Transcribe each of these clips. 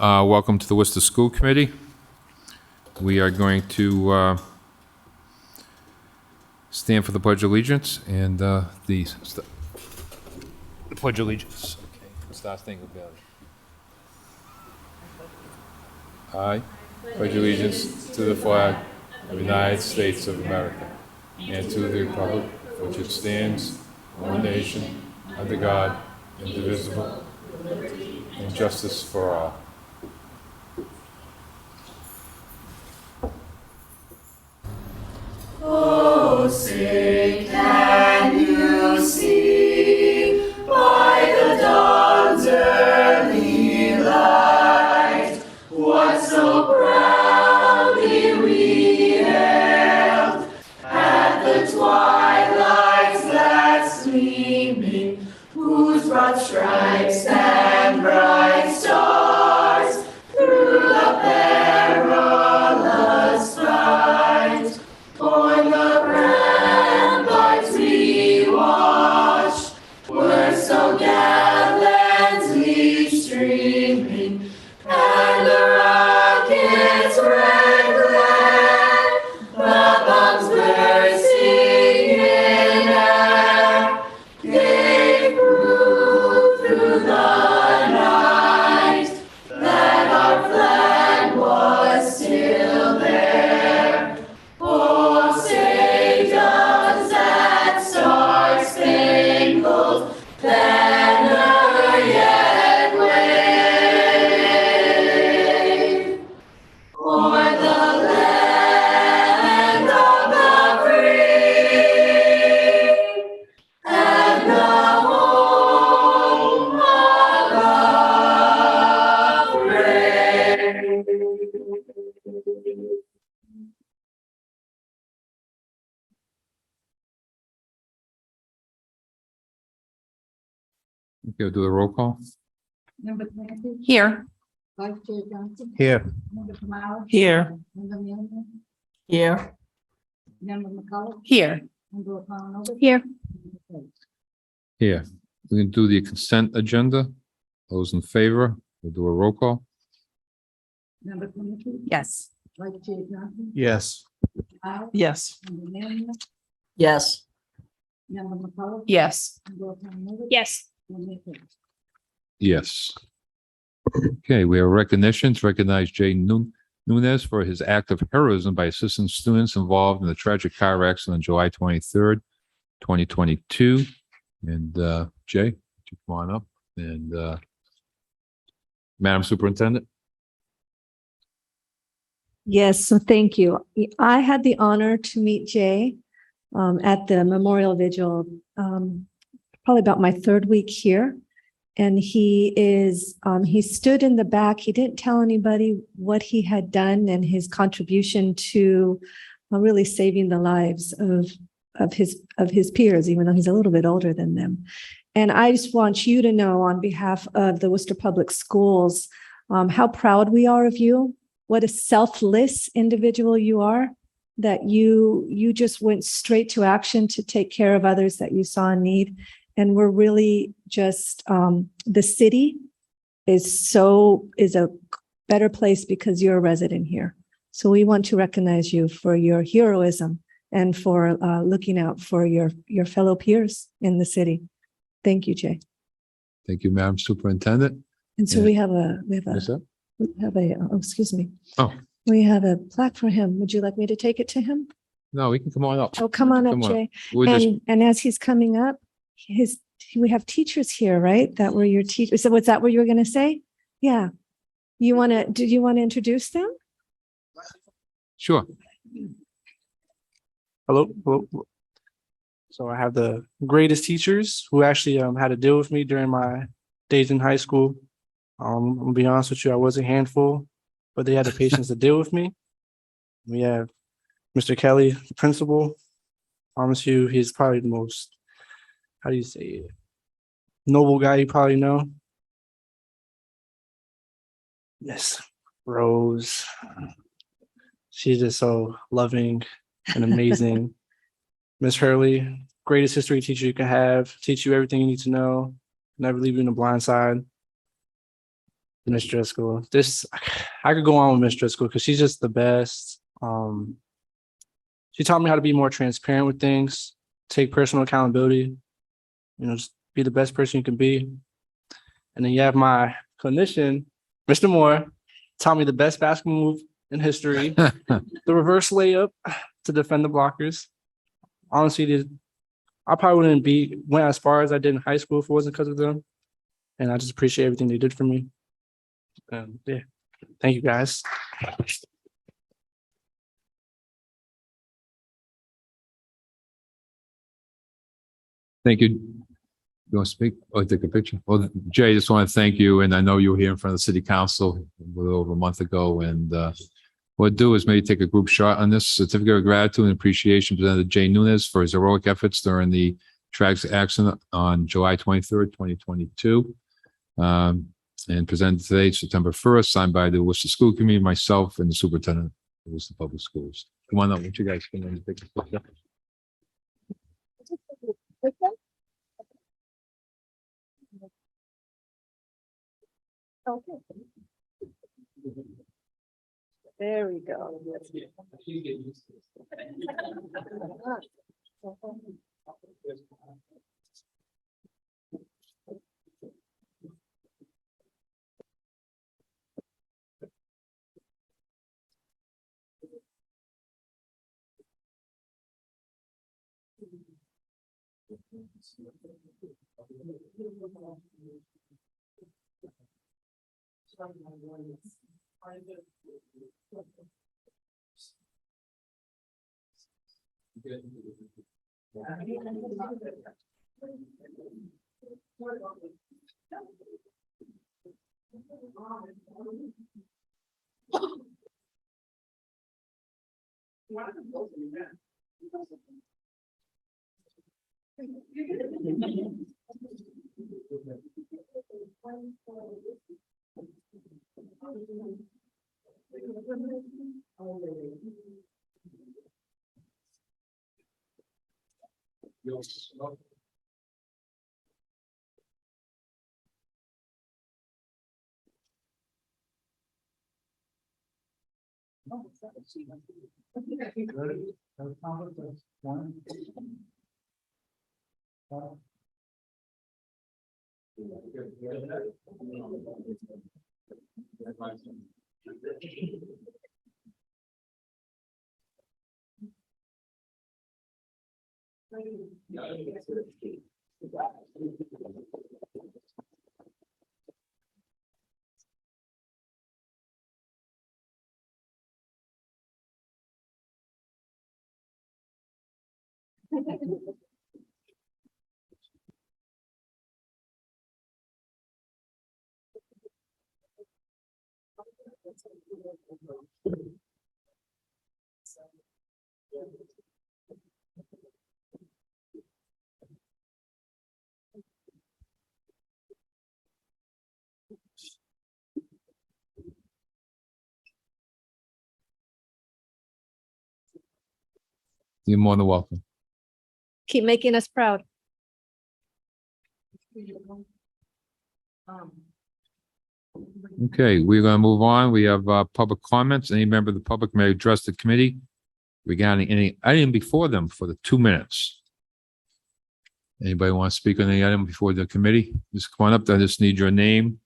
Welcome to the Worcester School Committee. We are going to stand for the Pledge of Allegiance and the Pledge of Allegiance. Okay, start thinking about it. I pledge allegiance to the flag of the United States of America and to the republic for which it stands, one nation, under God, indivisible, and justice for all. Oh, say, can you see by the dawn's early light what so proudly we hailed at the twilight's last gleaming, whose broad stripes and bright stars through the perilous fight o'er the ramparts we watched were so gallantly streaming, and the rockets' red glare, the bombs bursting in air, gave proof through the night that our flag was still there. Oh, say does that star-spangled banner yet wave o'er the land of the free and the home of the brave? Okay, do the roll call. Member Clancy, Here. Vice Chair Johnson, Here. Member Kamala, Here. Member Millman, Here. Member McCullough, Here. Member O'Connor. Here. Here, we can do the consent agenda. Those in favor, we'll do a roll call. Member Clancy, Yes. Vice Chair Johnson, Yes. Kamala, Yes. Member Millman, Yes. Member McCullough, Yes. Member O'Connor. Yes. Member Clancy. Yes. Okay, we have recognitions. Recognize Jay Nunez for his act of heroism by assisting students involved in the tragic car accident on July 23rd, 2022. And Jay, you come on up. And Madam Superintendent. Yes, so thank you. I had the honor to meet Jay at the memorial vigil, probably about my third week here. And he stood in the back. He didn't tell anybody what he had done and his contribution to really saving the lives of his peers, even though he's a little bit older than them. And I just want you to know on behalf of the Worcester Public Schools, how proud we are of you. What a selfless individual you are, that you just went straight to action to take care of others that you saw in need. And we're really just, the city is a better place because you're a resident here. So we want to recognize you for your heroism and for looking out for your fellow peers in the city. Thank you, Jay. Thank you, Madam Superintendent. And so Yeah. we have a, excuse me. Oh. We have a plaque for him. Would you like me to take it to him? No, we can come on up. Oh, come on up, Come on. Jay. We're just, And as he's coming up, we have teachers here, right? That were your teachers. So was that what you were going to say? Yeah. Did you want to introduce them? sure. Hello. So I have the greatest teachers who actually had to deal with me during my days in high school. I'm gonna be honest with you, I was a handful, but they had the patience to deal with me. We have Mr. Kelly, the principal. I promise you, he's probably the most, how do you say it, noble guy you probably know. Miss Rose. She's just so loving and amazing. Miss Hurley, greatest history teacher you can have, teach you everything you need to know, never leave you in the blind side. Miss Driscoll. I could go on with Miss Driscoll because she's just the best. She taught me how to be more transparent with things, take personal accountability, just be the best person you can be. And then you have my clinician, Mr. Moore, taught me the best basketball move in history, the reverse layup to defend the blockers. Honestly, I probably went as far as I did in high school if it wasn't because of them. And I just appreciate everything they did for me. Yeah, thank you guys. Thank you. You want to speak or take a picture? Well, Jay, just want to thank you. And I know you were here in front of the city council a little over a month ago. And what I'll do is maybe take a group shot on this certificate of gratitude and appreciation presented to Jay Nunes for his heroic efforts during the tragic accident on July 23rd, 2022. And presented today, September 1st, signed by the Worcester School Committee, myself, and the Superintendent of Worcester Public Schools. Come on up, won't you guys come in and take a picture? Okay. There we go. You're more than welcome. Keep making us proud. Okay, we're going to move on. We have public comments. Any member of the public may address the committee regarding any item before them for the 2 minutes. Anybody want to speak on any item before the committee? Just come on up. I just need your name,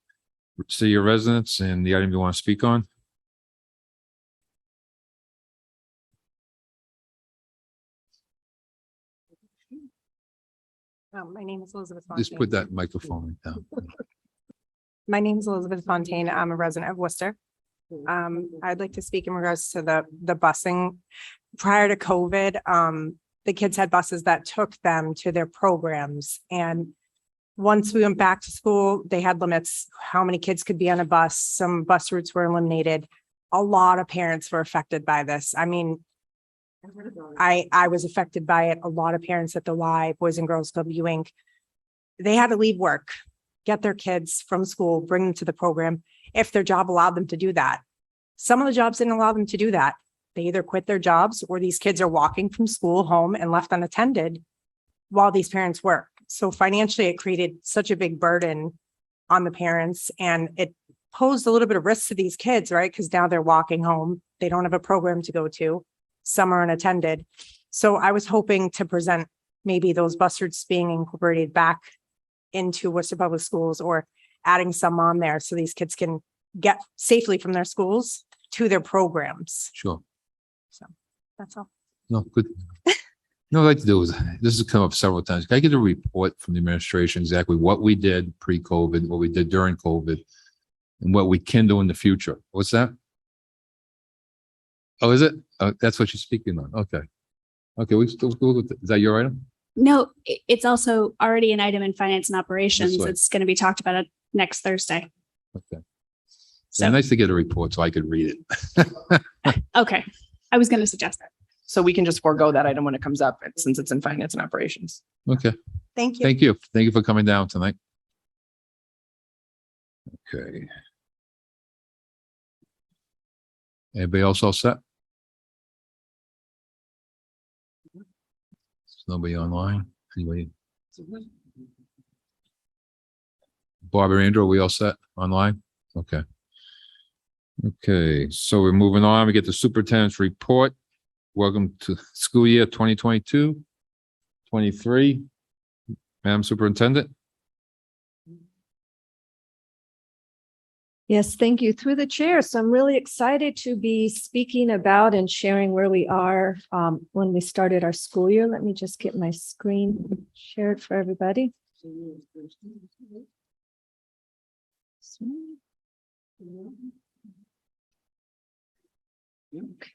city of residence, and the item you want to speak on. My name is Elizabeth Just Fontaine. put that microphone down. My name is Elizabeth Fontaine. I'm a resident of Worcester. I'd like to speak in regards to the busing. Prior to COVID, the kids had buses that took them to their programs. And once we went back to school, they had limits how many kids could be on a bus. Some bus routes were eliminated. A lot of parents were affected by this. I mean, I was affected by it. A lot of parents at the Y, Boys and Girls Club, UInc, they had to leave work, get their kids from school, bring them to the program if their job allowed them to do that. Some of the jobs didn't allow them to do that. They either quit their jobs or these kids are walking from school home and left unattended while these parents work. So financially, it created such a big burden on the parents, and posed a little bit of risk to these kids, right? Because now they're walking home. They don't have a program to go to. Some are unattended. So I was hoping to present maybe those bus routes being incorporated back into Worcester Public Schools or adding some on there so these kids can get safely from their schools to their programs. Sure. So that's all. No, good. No, I'd like to do is, this has come up several times. Can I get a report from the administration exactly what we did pre-COVID, what we did during COVID, and what we can do in the future? What's that? Oh, is it? That's what you're speaking on. Okay. Okay, we still go with, is that your item? No, it's also already an item in finance and operations. This way. It's going to be talked about next Thursday. Okay. So, So nice to get a report so I could read it. okay. I was going to suggest that. So we can just forego that item when it comes up since it's in finance and operations. Okay, Thank you. thank you. Thank you for coming down tonight. Okay. Anybody else all set? There's nobody online? Anybody? Barbara, Andrew, are we all set online? Okay. Okay, so we're moving on. We get the superintendent's report. Welcome to school year 2022, 23. Madam Superintendent. Yes, thank you. Through the chair. So I'm really excited to be speaking about and sharing where we are when we started our school year. Let me just get my screen shared for everybody. Okay.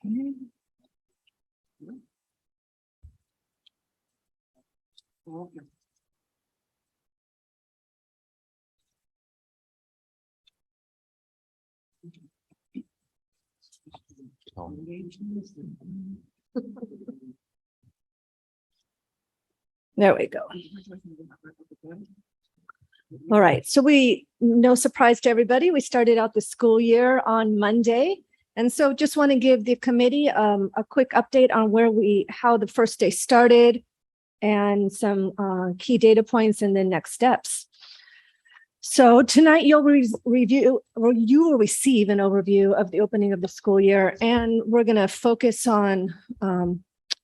There we go. All right. So no surprise to everybody, we started out the school year on Monday. And so just want to give the committee a quick update on how the first day started and some key data points and then next steps. So tonight you will receive an overview of the opening of the school year, and we're going to focus on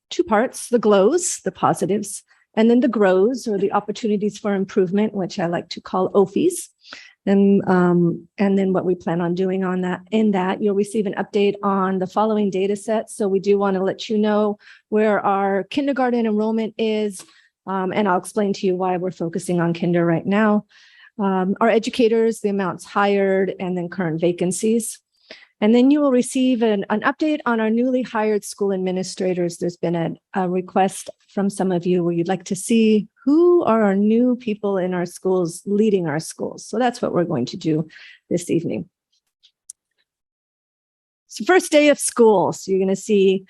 two parts: the glows, the positives, and then the grows, or the opportunities for improvement, which I like to call OFIs. And then what we plan on doing on that. In that, you'll receive an update on the following data sets. So we do want to let you know where our kindergarten enrollment is, and I'll explain to you why we're focusing on kinder right now. Our educators, the amounts hired, and then current vacancies. And then you will receive an update on our newly hired school administrators. There's been a request from some of you where you'd like to see who are our new people in our schools leading our schools. So that's what we're going to do this evening. So first day of school. So you're going to see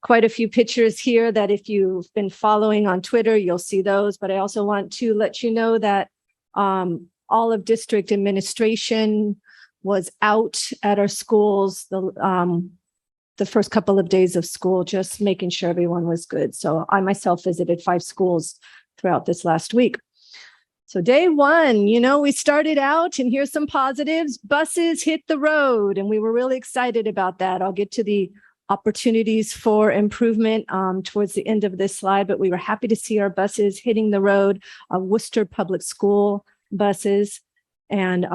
quite a few pictures here that if you've been following on Twitter, you'll see those. But I also want to let you know that all of district administration was out at our schools the first couple of days of school, just making sure everyone was good. So I myself visited 5 schools throughout this last week. So day one, we started out, and here's some positives. Buses hit the road, and we were really excited about that. I'll get to the opportunities for improvement towards the end of this slide, but we were happy to see our buses hitting the road, Worcester Public School buses, and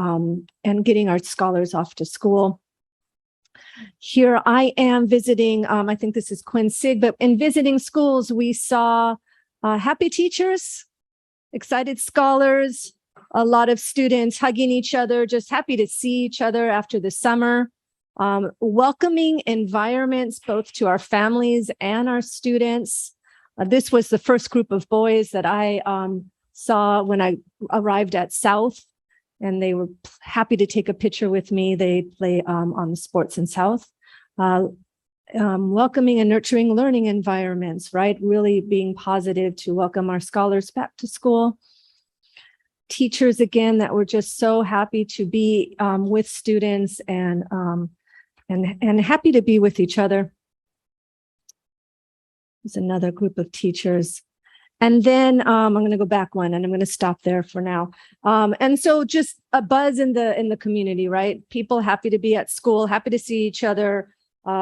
getting our scholars off to school. Here I am visiting, I think this is Quinn Sig, but in visiting schools, we saw happy teachers, excited scholars, a lot of students hugging each other, just happy to see each other after the summer. Welcoming environments both to our families and our students. This was the first group of boys that I saw when I arrived at South, and they were happy to take a picture with me. They play on the sports in South. Welcoming and nurturing learning environments, right? Really being positive to welcome our scholars back to school. Teachers, again, that were just so happy to be with students and happy to be with each other. There's another group of teachers. And then I'm going to go back one, and I'm going to stop there for now. And so just a buzz in the community, right? People happy to be at school, happy to see each other,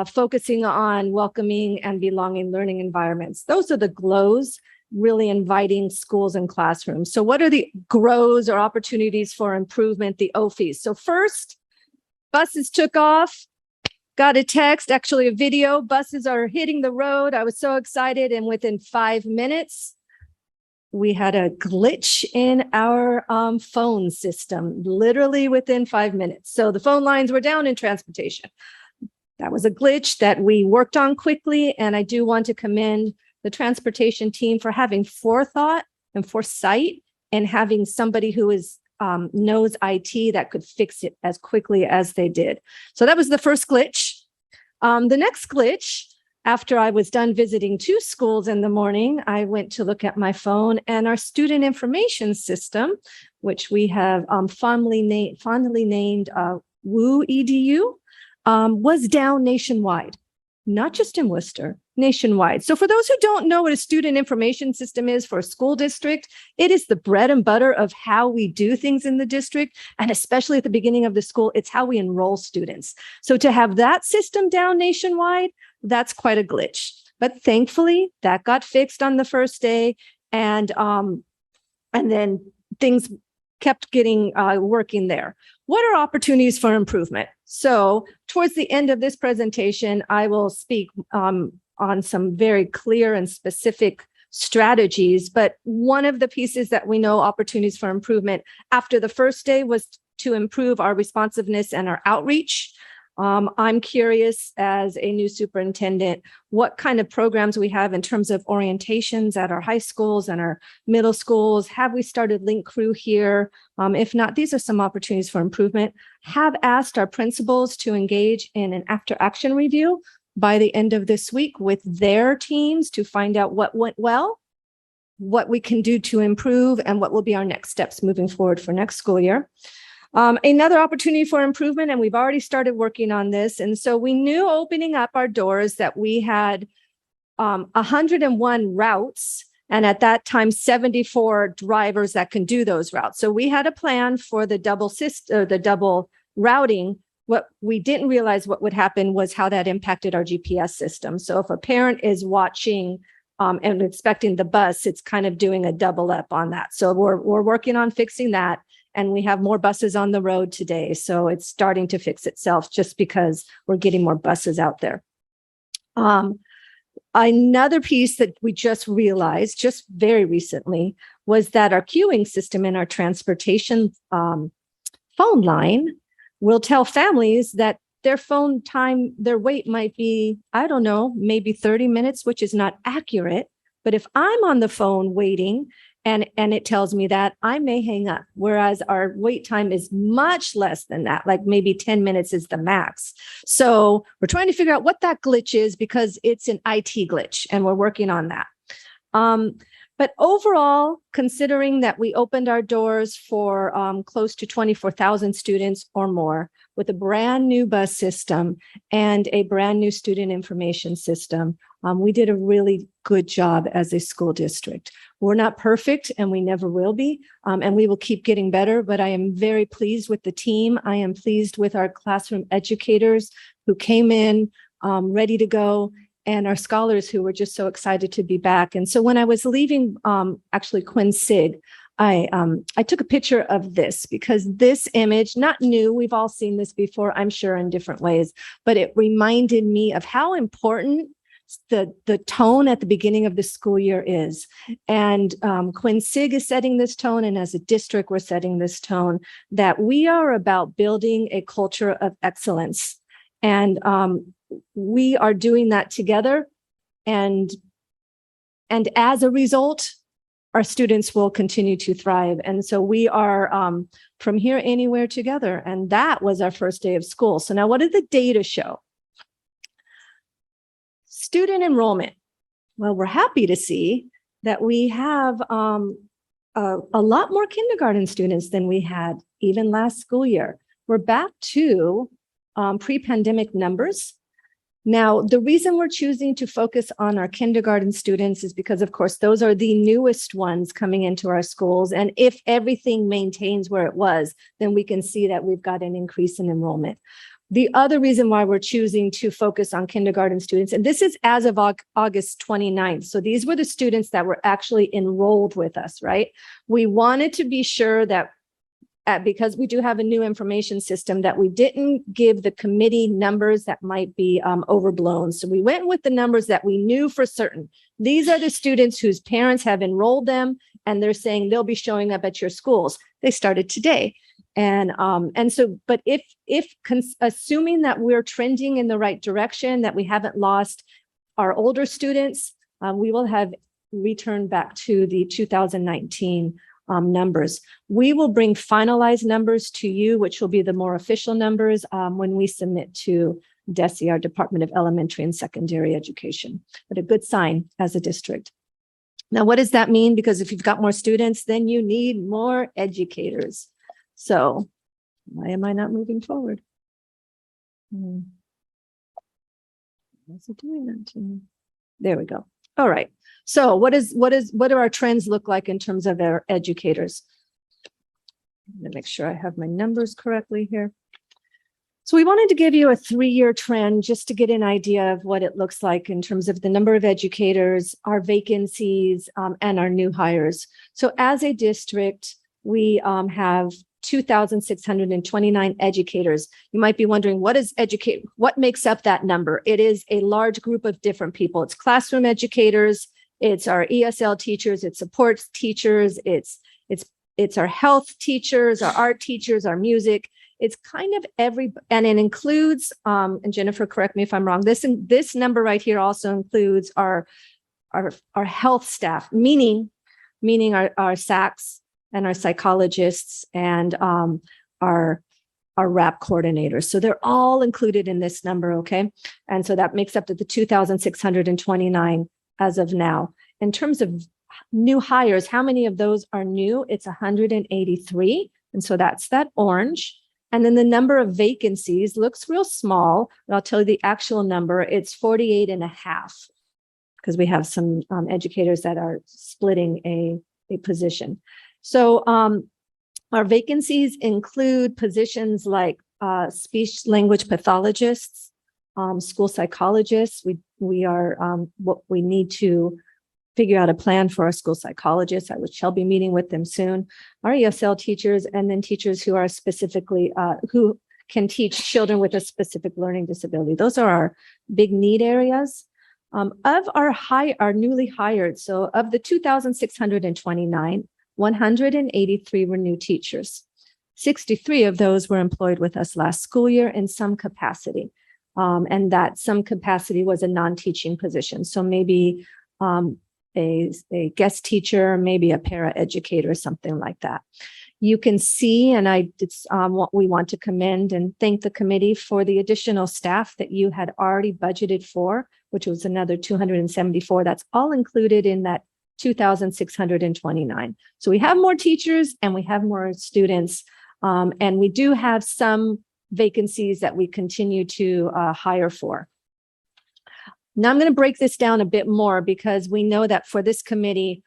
focusing on welcoming and belonging learning environments. Those are the glows, really inviting schools and classrooms. So what are the grows or opportunities for improvement, the OFIs? So first, buses took off. Got a text, actually a video. Buses are hitting the road. I was so excited. And within 5 minutes, we had a glitch in our phone system, literally within 5 minutes. So the phone lines were down in transportation. That was a glitch that we worked on quickly. And I do want to commend the transportation team for having forethought and foresight and having somebody who knows IT that could fix it as quickly as they did. So that was the first glitch. The next glitch, after I was done visiting 2 schools in the morning, I went to look at my phone, and our student information system, which we have fondly named WEA-TV, was down nationwide, not just in Worcester, nationwide. So for those who don't know what a student information system is for a school district, it is the bread and butter of how we do things in the district. And especially at the beginning of the school, it's how we enroll students. So to have that system down nationwide, that's quite a glitch. But thankfully, that got fixed on the first day. And then things kept getting working there. What are opportunities for improvement? So towards the end of this presentation, I will speak on some very clear and specific strategies. But one of the pieces that we know opportunities for improvement after the first day was to improve our responsiveness and our outreach. I'm curious, as a new superintendent, what kind of programs we have in terms of orientations at our high schools and our middle schools. Have we started Link Crew here? If not, these are some opportunities for improvement. Have asked our principals to engage in an after-action review by the end of this week with their teams to find out what went well, what we can do to improve, and what will be our next steps moving forward for next school year. Another opportunity for improvement, and we've already started working on this. And so we knew opening up our doors that we had 101 routes, and at that time, 74 drivers that can do those routes. So we had a plan for the double routing. What we didn't realize what would happen was how that impacted our GPS system. So if a parent is watching and expecting the bus, it's kind of doing a double up on that. So we're working on fixing that. And we have more buses on the road today. So it's starting to fix itself just because we're getting more buses out there. Another piece that we just realized just very recently was that our queuing system in our transportation phone line will tell families that their phone time, their wait might be, I don't know, maybe 30 minutes, which is not accurate. But if I'm on the phone waiting, and it tells me that, I may hang up, whereas our wait time is much less than that, like maybe 10 minutes is the max. So we're trying to figure out what that glitch is because it's an IT glitch, and we're working on that. But overall, considering that we opened our doors for close to 24,000 students or more with a brand new bus system and a brand new student information system, we did a really good job as a school district. We're not perfect, and we never will be, and we will keep getting better, but I am very pleased with the team. I am pleased with our classroom educators who came in ready to go, and our scholars who were just so excited to be back. And so when I was leaving, actually Quinn Sig, I took a picture of this because this image, not new, we've all seen this before, I'm sure in different ways, but it reminded me of how important the tone at the beginning of the school year is. And Quinn Sig is setting this tone, and as a district, we're setting this tone that we are about building a culture of excellence. And we are doing that together. And as a result, our students will continue to thrive. And so we are from here anywhere together. And that was our first day of school. So now what did the data show? Student enrollment. Well, we're happy to see that we have a lot more kindergarten students than we had even last school year. We're back to pre-pandemic numbers. Now, the reason we're choosing to focus on our kindergarten students is because, of course, those are the newest ones coming into our schools. And if everything maintains where it was, then we can see that we've got an increase in enrollment. The other reason why we're choosing to focus on kindergarten students, and this is as of August 29th. So these were the students that were actually enrolled with us, right? We wanted to be sure that because we do have a new information system, that we didn't give the committee numbers that might be overblown. So we went with the numbers that we knew for certain. These are the students whose parents have enrolled them, and they're saying they'll be showing up at your schools. They started today. And so, but assuming that we're trending in the right direction, that we haven't lost our older students, we will have returned back to the 2019 numbers. We will bring finalized numbers to you, which will be the more official numbers when we submit to DESE, our Department of Elementary and Secondary Education, but a good sign as a district. Now, what does that mean? Because if you've got more students, then you need more educators. So why am I not moving forward? What's it doing that to me? There we go. All right. So what do our trends look like in terms of our educators? I'm going to make sure I have my numbers correctly here. So we wanted to give you a 3-year trend just to get an idea of what it looks like in terms of the number of educators, our vacancies, and our new hires. So as a district, we have 2,629 educators. You might be wondering, what makes up that number? It is a large group of different people. It's classroom educators, it's our ESL teachers, it's support teachers, it's our health teachers, our art teachers, our music. It's kind of and it includes, and Jennifer, correct me if I'm wrong, this number right here also includes our health staff, meaning our SACs and our psychologists and our RAP coordinators. So they're all included in this number, okay? And so that makes up to the 2,629 as of now. In terms of new hires, how many of those are new? It's 183. And so that's that orange. And then the number of vacancies looks real small, but I'll tell you the actual number. It's 48 and a half, because we have some educators that are splitting a position. So our vacancies include positions like speech language pathologists, school psychologists. We are what we need to figure out a plan for our school psychologists. I shall be meeting with them soon. Our ESL teachers, and then teachers who are specifically who can teach children with a specific learning disability. Those are our big need areas. Of our newly hired, so of the 2,629, 183 were new teachers. 63 of those were employed with us last school year in some capacity. And that some capacity was a non-teaching position. So maybe a guest teacher, maybe a para-educator, something like that. You can see, and what we want to commend and thank the committee for the additional staff that you had already budgeted for, which was another 274. That's all included in that 2,629. So we have more teachers and we have more students, and we do have some vacancies that we continue to hire for. Now I'm going to break this down a bit more, because we know that for this committee,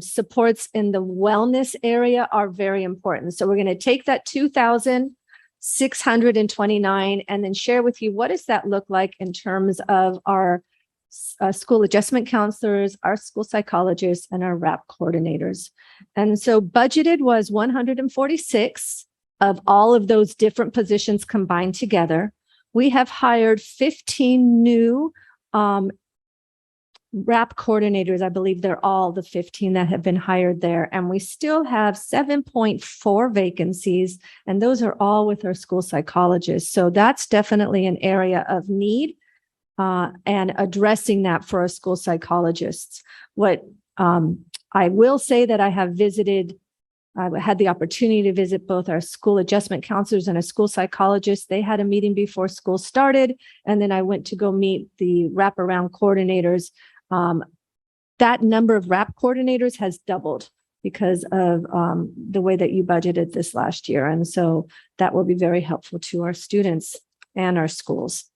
supports in the wellness area are very important. So we're going to take that 2,629 and then share with you, what does that look like in terms of our school adjustment counselors, our school psychologists, and our RAP coordinators. And so budgeted was 146 of all of those different positions combined together. We have hired 15 new RAP coordinators. I believe they're all the 15 that have been hired there. And we still have 7.4 vacancies, and those are all with our school psychologists. So that's definitely an area of need, and addressing that for our school psychologists. What I will say that I had the opportunity to visit both our school adjustment counselors and a school psychologist. They had a meeting before school started, and then I went to go meet the wraparound coordinators. That number of RAP coordinators has doubled because of the way that you budgeted this last year. And so that will be very helpful to our students and our schools.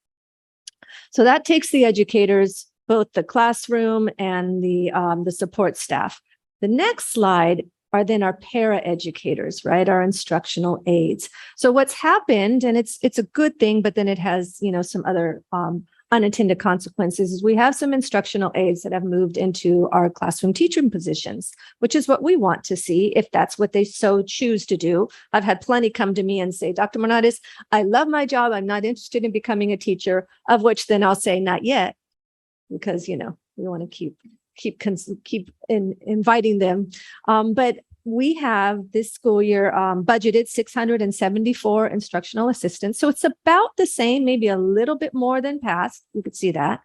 So that takes the educators, both the classroom and the support staff. The next slide are then our para-educators, right? Our instructional aides. So what's happened, and it's a good thing, but then it has, some other unintended consequences, is we have some instructional aides that have moved into our classroom teaching positions, which is what we want to see if that's what they so choose to do. I've had plenty come to me and say, Dr. Morales, I love my job. I'm not interested in becoming a teacher, of which then I'll say not yet, because, we want to keep inviting them. But we have this school year budgeted 674 instructional assistants. So it's about the same, maybe a little bit more than past. You could see that.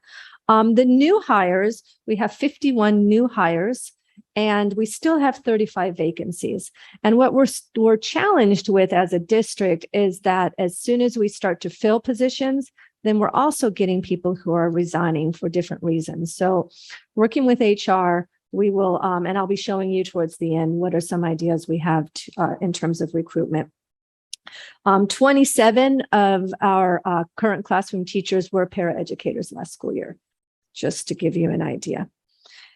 The new hires, we have 51 new hires, and we still have 35 vacancies. And what we're challenged with as a district is that as soon as we start to fill positions, then we're also getting people who are resigning for different reasons. So working with HR, we will, and I'll be showing you towards the end, what are some ideas we have in terms of recruitment. 27 of our current classroom teachers were paraeducators last school year, just to give you an idea.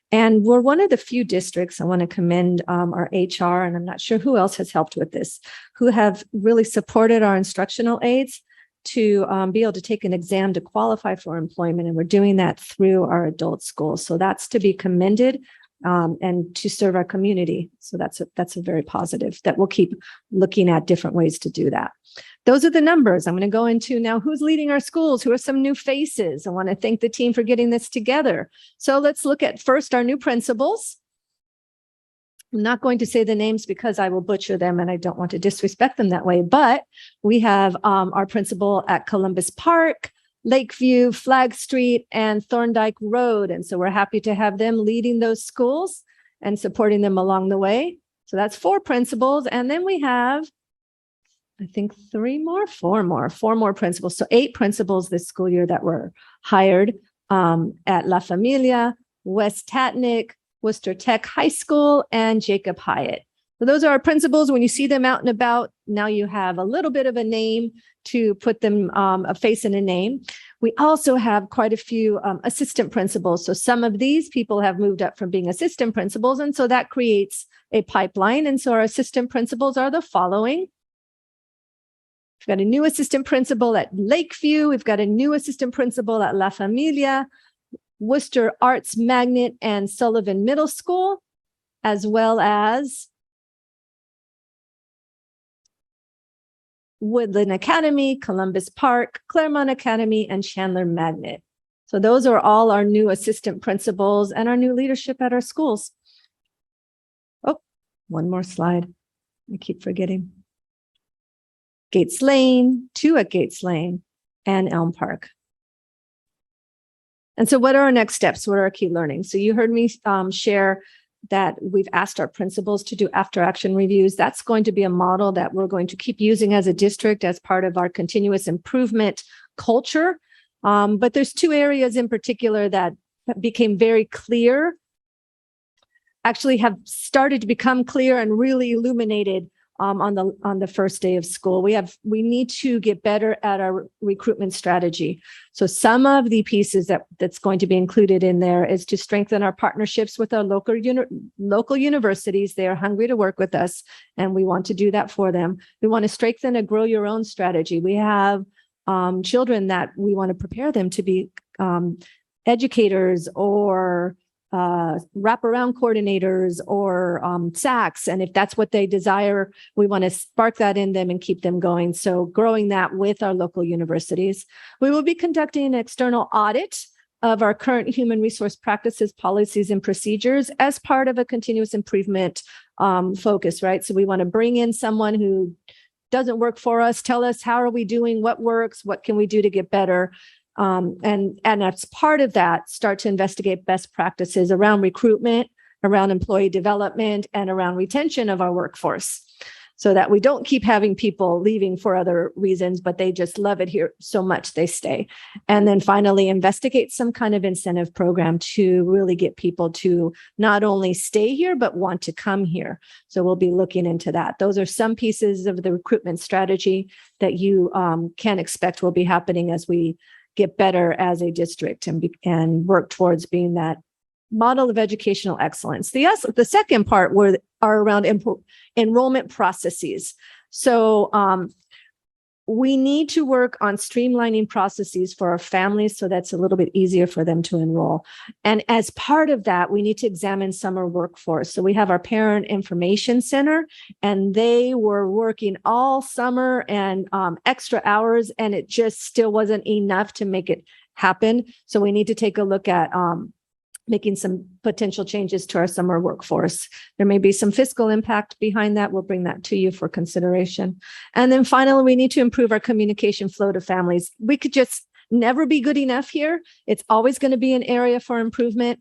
And we're one of the few districts, I want to commend our HR, and I'm not sure who else has helped with this, who have really supported our instructional aides to be able to take an exam to qualify for employment. And we're doing that through our adult schools. So that's to be commended and to serve our community. So that's a very positive that we'll keep looking at different ways to do that. Those are the numbers. I'm going to go into now who's leading our schools, who are some new faces. I want to thank the team for getting this together. So let's look at first our new principals. I'm not going to say the names because I will butcher them and I don't want to disrespect them that way, but we have our principal at Columbus Park, Lakeview, Flag Street, and Thorndike Road. And so we're happy to have them leading those schools and supporting them along the way. So that's 4 principals. And then we have, I think 4 more principals. So 8 principals this school year that were hired at La Familia, West Tatnick, Worcester Tech High School, and Jacob Hyatt. So those are our principals. When you see them out and about, now you have a little bit of a name to put them, a face and a name. We also have quite a few assistant principals. So some of these people have moved up from being assistant principals, and so that creates a pipeline. And so our assistant principals are the following. We've got a new assistant principal at Lakeview. We've got a new assistant principal at La Familia, Worcester Arts Magnet and Sullivan Middle School, as well as Woodland Academy, Columbus Park, Claremont Academy, and Chandler Magnet. So those are all our new assistant principals and our new leadership at our schools. Oh, one more slide. I keep forgetting. Gates Lane, 2 at Gates Lane, and Elm Park. And so what are our next steps? What are our key learnings? So you heard me share that we've asked our principals to do after action reviews. That's going to be a model that we're going to keep using as a district as part of our continuous improvement culture. But there's 2 areas in particular that became very clear, actually have started to become clear and really illuminated on the first day of school. We need to get better at our recruitment strategy. So some of the pieces that's going to be included in there is to strengthen our partnerships with our local universities. They are hungry to work with us, and we want to do that for them. We want to strengthen a grow your own strategy. We have children that we want to prepare them to be educators or wraparound coordinators or SACs. And if that's what they desire, we want to spark that in them and keep them going. So growing that with our local universities. We will be conducting an external audit of our current human resource practices, policies, and procedures as part of a continuous improvement focus, right? So we want to bring in someone who doesn't work for us, tell us how are we doing, what works, what can we do to get better. And as part of that, start to investigate best practices around recruitment, around employee development, and around retention of our workforce, so that we don't keep having people leaving for other reasons, but they just love it here so much they stay. And then finally, investigate some kind of incentive program to really get people to not only stay here, but want to come here. So we'll be looking into that. Those are some pieces of the recruitment strategy that you can expect will be happening as we get better as a district and work towards being that model of educational excellence. The second part are around enrollment processes. So we need to work on streamlining processes for our families so that's a little bit easier for them to enroll. And as part of that, we need to examine summer workforce. So we have our Parent Information Center, and they were working all summer and extra hours, and it just still wasn't enough to make it happen. So we need to take a look at making some potential changes to our summer workforce. There may be some fiscal impact behind that. We'll bring that to you for consideration. And then finally, we need to improve our communication flow to families. We could just never be good enough here. It's always going to be an area for improvement.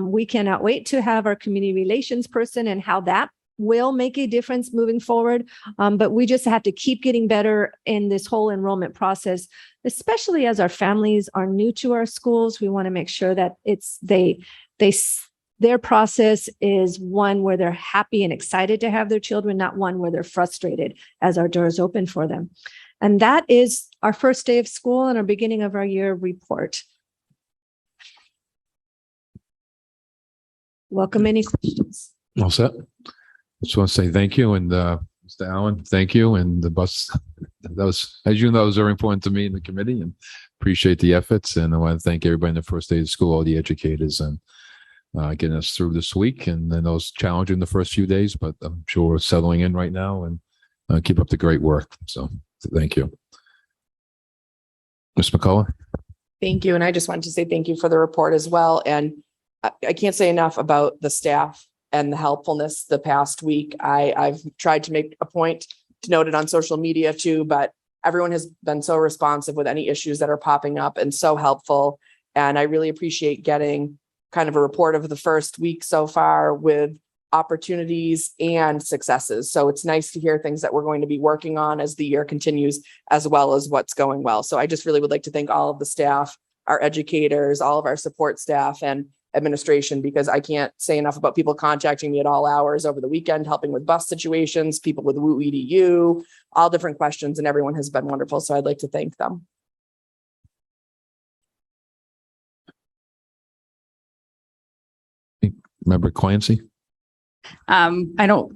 We cannot wait to have our community relations person and how that will make a difference moving forward. But we just have to keep getting better in this whole enrollment process, especially as our families are new to our schools. We want to make sure that their process is one where they're happy and excited to have their children, not one where they're frustrated as our doors open for them. And that is our first day of school and our beginning of our year report. Welcome any questions. All set. Just want to say thank you, and Mr. Allen, thank you. And the bus, that was, as you know, was very important to me in the committee, and appreciate the efforts. And I want to thank everybody in the first day of school, all the educators, and getting us through this week. And then those challenging the first few days, but I'm sure we're settling in right now, and keep up the great work. So thank you. Ms. McCullough. Thank you. And I just wanted to say thank you for the report as well. And I can't say enough about the staff and the helpfulness the past week. I've tried to make a point to note it on social media too, but everyone has been so responsive with any issues that are popping up and so helpful. And I really appreciate getting kind of a report of the first week so far with opportunities and successes. So it's nice to hear things that we're going to be working on as the year continues, as well as what's going well. So I just really would like to thank all of the staff, our educators, all of our support staff, and administration, because I can't say enough about people contacting me at all hours over the weekend, helping with bus situations, people with WEA-TV, all different questions, and everyone has been wonderful. So I'd like to thank them. Member Clancy. I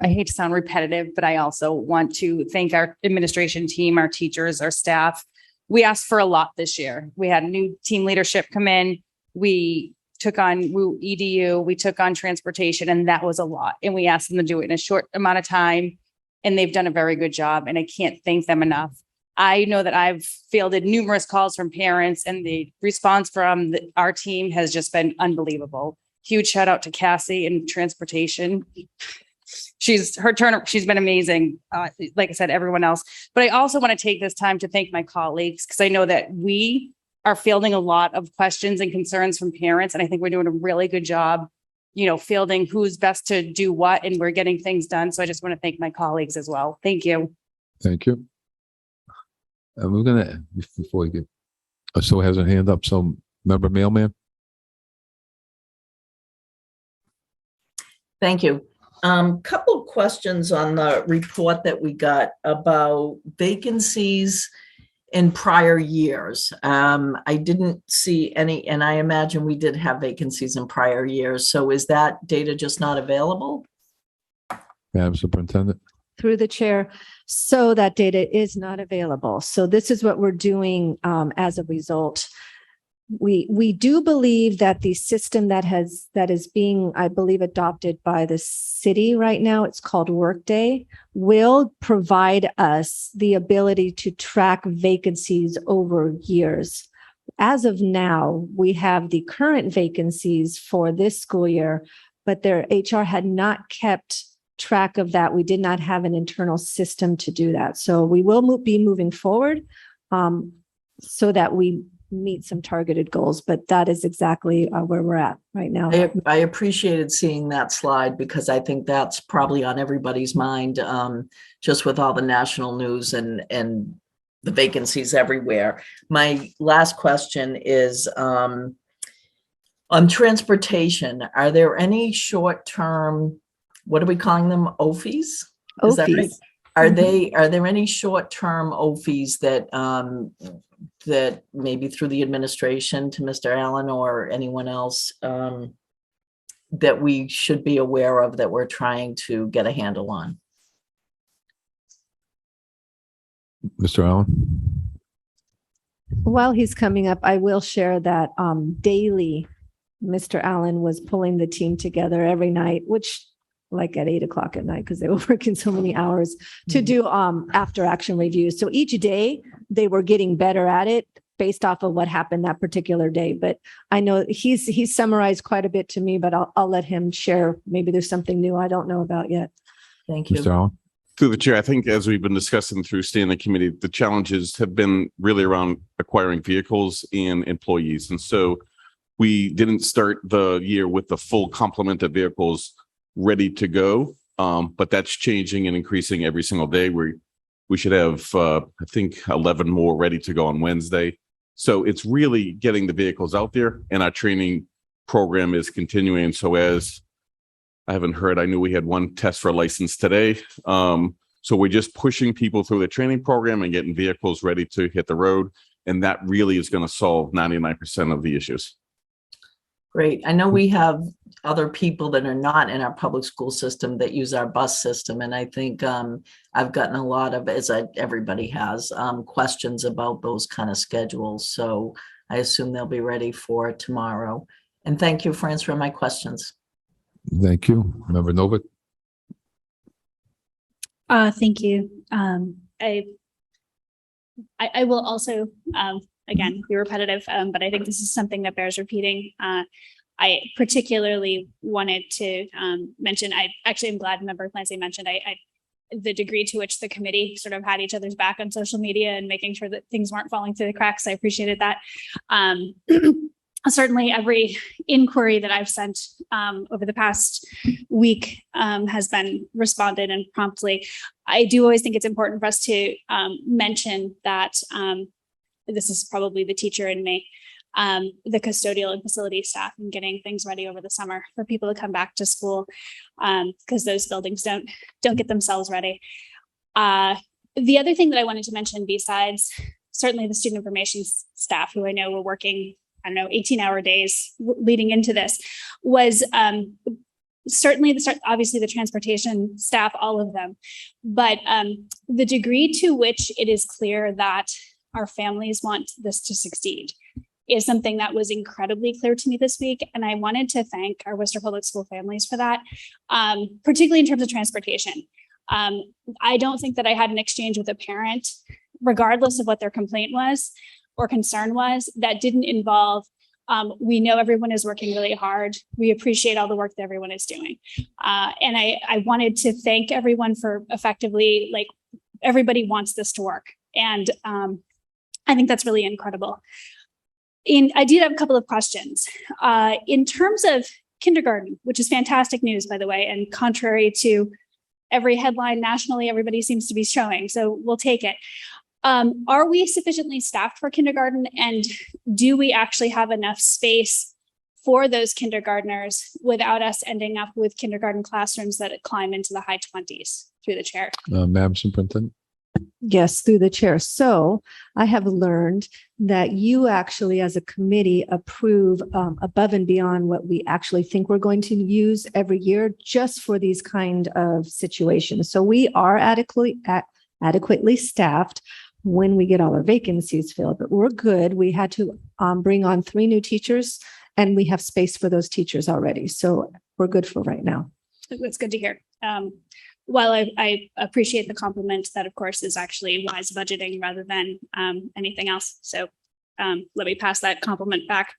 hate to sound repetitive, but I also want to thank our administration team, our teachers, our staff. We asked for a lot this year. We had new team leadership come in. We took on EDU, we took on transportation, and that was a lot. And we asked them to do it in a short amount of time, and they've done a very good job. And I can't thank them enough. I know that I've fielded numerous calls from parents, and the response from our team has just been unbelievable. Huge shout out to Cassie in transportation. She's been amazing. Like I said, everyone else. But I also want to take this time to thank my colleagues, because I know that we are fielding a lot of questions and concerns from parents. And I think we're doing a really good job, fielding who's best to do what, and we're getting things done. So I just want to thank my colleagues as well. Thank you. Thank you. And we're going to, before we get, so has a hand up. So member Mailman. Thank you. Couple of questions on the report that we got about vacancies in prior years. I didn't see any, and I imagine we did have vacancies in prior years. So is that data just not available? Madam Superintendent. Through the chair. So that data is not available. So this is what we're doing as a result. We do believe that the system that is being, I believe, adopted by the city right now, it's called Workday, will provide us the ability to track vacancies over years. As of now, we have the current vacancies for this school year, but their HR had not kept track of that. We did not have an internal system to do that. So we will be moving forward so that we meet some targeted goals, but that is exactly where we're at right now. I appreciated seeing that slide, because I think that's probably on everybody's mind, just with all the national news and the vacancies everywhere. My last question is on transportation. Are there any short-term, what are we calling them, OFIs? Is that right? Are there any short-term OFIs that that maybe through the administration to Mr. Allen or anyone else that we should be aware of that we're trying to get a handle on? Mr. Allen? While he's coming up, I will share that daily, Mr. Allen was pulling the team together every night, which like at 8 o'clock at night, because they were working so many hours to do after action reviews. So each day they were getting better at it based off of what happened that particular day. But I know he's summarized quite a bit to me, but I'll let him share. Maybe there's something new I don't know about yet. Thank you. Mr. Allen? Through the chair, I think as we've been discussing through standing committee, the challenges have been really around acquiring vehicles and employees. And so we didn't start the year with the full complement of vehicles ready to go. But that's changing and increasing every single day. We should have, I think, 11 more ready to go on Wednesday. So it's really getting the vehicles out there, and our training program is continuing. So as I haven't heard, I knew we had one test for a license today. So we're just pushing people through the training program and getting vehicles ready to hit the road. And that really is going to solve 99% of the issues. Great. I know we have other people that are not in our public school system that use our bus system. And I think I've gotten a lot of, everybody has, questions about those kind of schedules. So I assume they'll be ready for tomorrow. And thank you for answering my questions. Thank you. Member Novak? Thank you. I will also, again, be repetitive, but I think this is something that bears repeating. I particularly wanted to mention, I actually am glad Member Clancy mentioned the degree to which the committee sort of had each other's back on social media and making sure that things weren't falling through the cracks. I appreciated that. Certainly every inquiry that I've sent over the past week has been responded and promptly. I do always think it's important for us to mention that this is probably the teacher in me, the custodial and facility staff, and getting things ready over the summer for people to come back to school, because those buildings don't get themselves ready. The other thing that I wanted to mention, besides certainly the student information staff, who I know were working, 18-hour days leading into this, was certainly obviously the transportation staff, all of them, but the degree to which it is clear that our families want this to succeed is something that was incredibly clear to me this week. And I wanted to thank our Worcester Public School families for that, particularly in terms of transportation. I don't think that I had an exchange with a parent, regardless of what their complaint was or concern was, that didn't involve, we know everyone is working really hard. We appreciate all the work that everyone is doing. And I wanted to thank everyone for effectively, like, everybody wants this to work. And I think that's really incredible. I did have a couple of questions. In terms of kindergarten, which is fantastic news, by the way, and contrary to every headline nationally, everybody seems to be showing, so we'll take it. Are we sufficiently staffed for kindergarten, and do we actually have enough space for those kindergartners without us ending up with kindergarten classrooms that climb into the high 20s? Through the chair. Madam Superintendent? Yes, through the chair. So I have learned that you actually, as a committee, approve above and beyond what we actually think we're going to use every year just for these kind of situations. So we are adequately staffed when we get all our vacancies filled, but we're good. We had to bring on 3 new teachers, and we have space for those teachers already. So we're good for right now. That's good to hear. While I appreciate the compliment, that of course is actually wise budgeting rather than anything else. So let me pass that compliment back.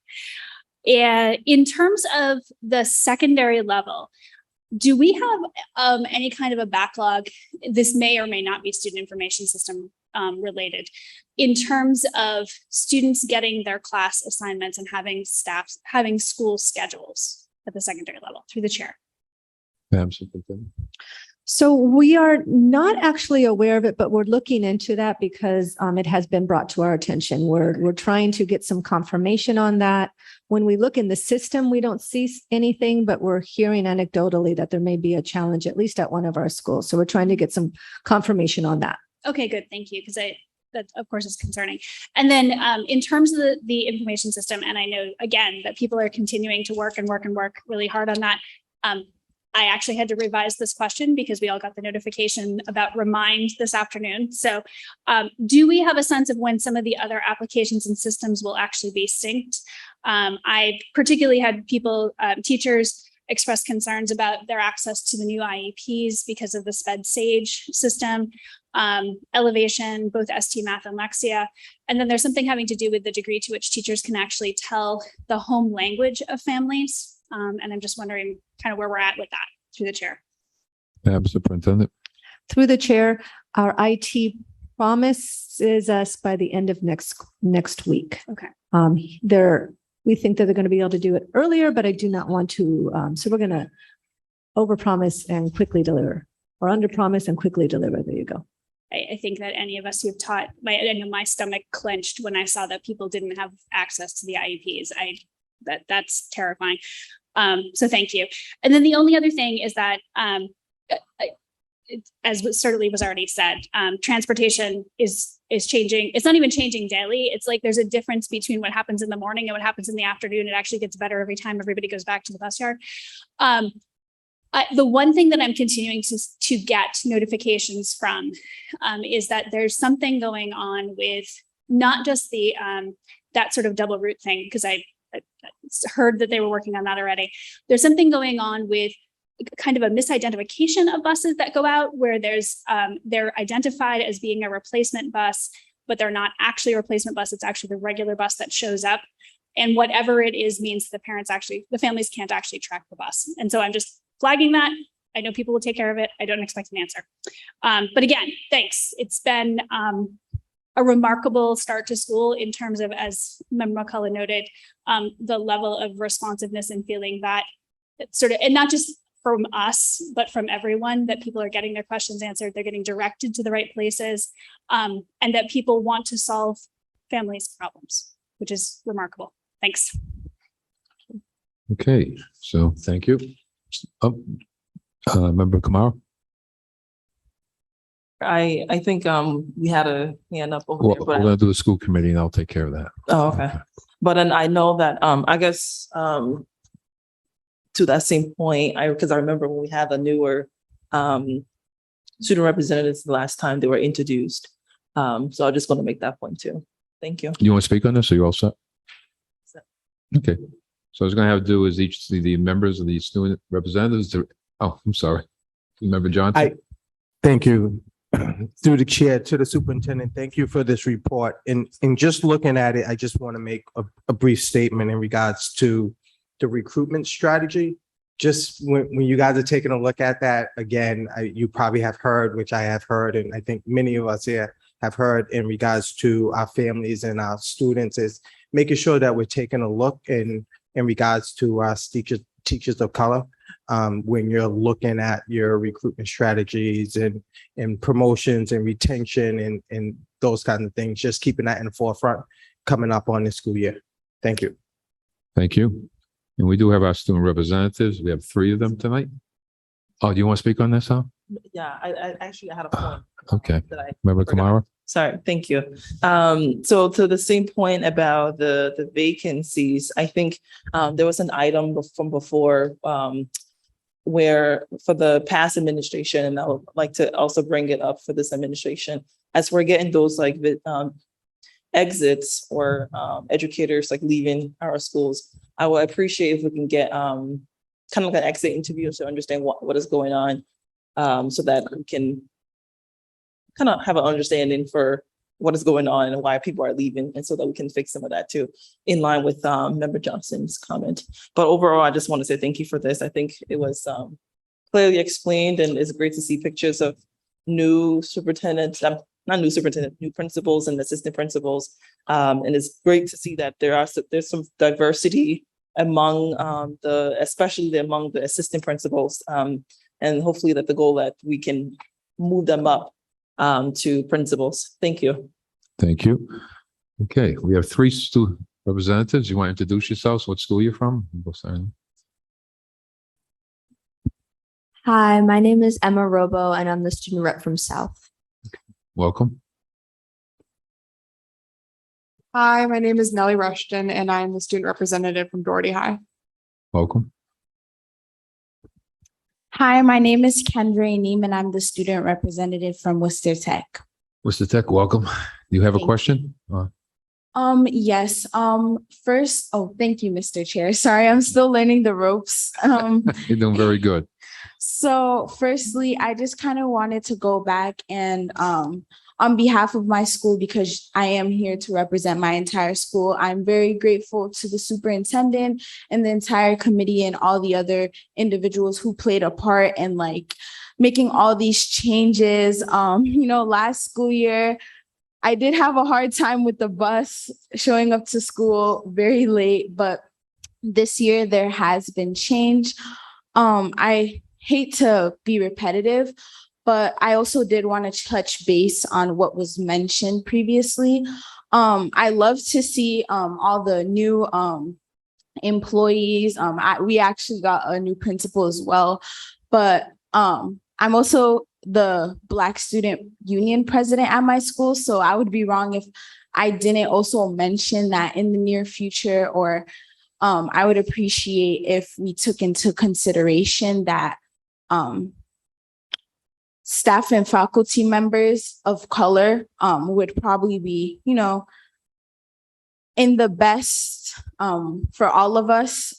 In terms of the secondary level, do we have any kind of a backlog? This may or may not be student information system related, in terms of students getting their class assignments and having school schedules at the secondary level. Through the chair. Madam Superintendent? So we are not actually aware of it, but we're looking into that because it has been brought to our attention. We're trying to get some confirmation on that. When we look in the system, we don't see anything, but we're hearing anecdotally that there may be a challenge, at least at one of our schools. So we're trying to get some confirmation on that. Okay, good. Thank you. Because that of course is concerning. And then in terms of the information system, and I know again that people are continuing to work really hard on that. I actually had to revise this question because we all got the notification about Remind this afternoon. So do we have a sense of when some of the other applications and systems will actually be synced? I particularly had people, teachers, express concerns about their access to the new IEPs because of the SPED SAGE system, Elevation, both ST Math and Lexia. And then there's something having to do with the degree to which teachers can actually tell the home language of families. And I'm just wondering kind of where we're at with that through the chair. Superintendent. Through the chair, our IT promises us by the end of next week. Okay. We think that they're going to be able to do it earlier, but I do not want to. So we're going to overpromise and quickly deliver, or underpromise and quickly deliver. There you go. I think that any of us who've taught, I know my stomach clenched when I saw that people didn't have access to the IEPs. That's terrifying. So thank you. And then the only other thing is that, as certainly was already said, transportation is changing. It's not even changing daily. It's like there's a difference between what happens in the morning and what happens in the afternoon. It actually gets better every time everybody goes back to the bus yard. The one thing that I'm continuing to get notifications from is that there's something going on with not just the that sort of double route thing, because I heard that they were working on that already. There's something going on with kind of a misidentification of buses that go out where they're identified as being a replacement bus, but they're not actually a replacement bus. It's actually the regular bus that shows up. And whatever it is means the families can't actually track the bus. And so I'm just flagging that. I know people will take care of it. I don't expect an answer. But again, thanks. It's been a remarkable start to school in terms of, as Member McCullough noted, the level of responsiveness and feeling that sort of, and not just from us, but from everyone, that people are getting their questions answered, they're getting directed to the right places, and that people want to solve families' problems, which is remarkable. Thanks. Okay, so thank you. Member Kamara. I think we had a hand up over Well, there, we're going to do the school committee and I'll take care of that. oh, okay. But then I know that I guess to that same point, because I remember when we had the newer student representatives the last time they were introduced. So I just want to make that point too. Thank you. You want to speak on this or you all set? Okay. So I was going to have to do is each of the members of the student representatives. I'm sorry. Member Johnson. Thank you. Through the chair to the superintendent, thank you for this report. And just looking at it, I just want to make a brief statement in regards to the recruitment strategy. Just when you guys are taking a look at that again, you probably have heard, which I have heard, and I think many of us here have heard in regards to our families and our students, is making sure that we're taking a look in regards to our teachers of color. When you're looking at your recruitment strategies and promotions and retention and those kinds of things, just keeping that in the forefront coming up on this school year. Thank you. Thank you. And we do have our student representatives. We have 3 of them tonight. Oh, do you want to speak on this, huh? Yeah, I actually had a point. Okay. That I Member Kamara. Sorry, thank you. So to the same point about the vacancies, I think there was an item from before where for the past administration, and I would like to also bring it up for this administration, as we're getting those like exits or educators like leaving our schools, I would appreciate if we can get kind of like an exit interview to understand what is going on, so that we can kind of have an understanding for what is going on and why people are leaving, and so that we can fix some of that too, in line with Member Johnson's comment. But overall, I just want to say thank you for this. I think it was clearly explained, and it's great to see pictures of new superintendents, new principals and assistant principals. And it's great to see that there's some diversity among especially among the assistant principals, and hopefully that the goal that we can move them up to principals. Thank you. Thank you. Okay, we have 3 student representatives. You want to introduce yourselves? What school you're from? Hi, my name is Emma Robo, and I'm the student rep from South. Welcome. Hi, my name is Nellie Rushton, and I'm the student representative from Doherty High. Welcome. Hi, my name is Kendra Neem, and I'm the student representative from Worcester Tech. Worcester Tech, welcome. Do you have a Thank question? Yes. First, thank you, Mr. Chair. Sorry, I'm still learning the ropes. You're doing very good. So firstly, I just kind of wanted to go back and on behalf of my school, because I am here to represent my entire school, I'm very grateful to the superintendent and the entire committee and all the other individuals who played a part in like making all these changes. Last school year, I did have a hard time with the bus showing up to school very late, but this year there has been change. I hate to be repetitive, but I also did want to touch base on what was mentioned previously. I love to see all the new employees. We actually got a new principal as well, but I'm also the Black Student Union president at my school, so I would be wrong if I didn't also mention that in the near future, or I would appreciate if we took into consideration that staff and faculty members of color would probably be, in the best for all of us.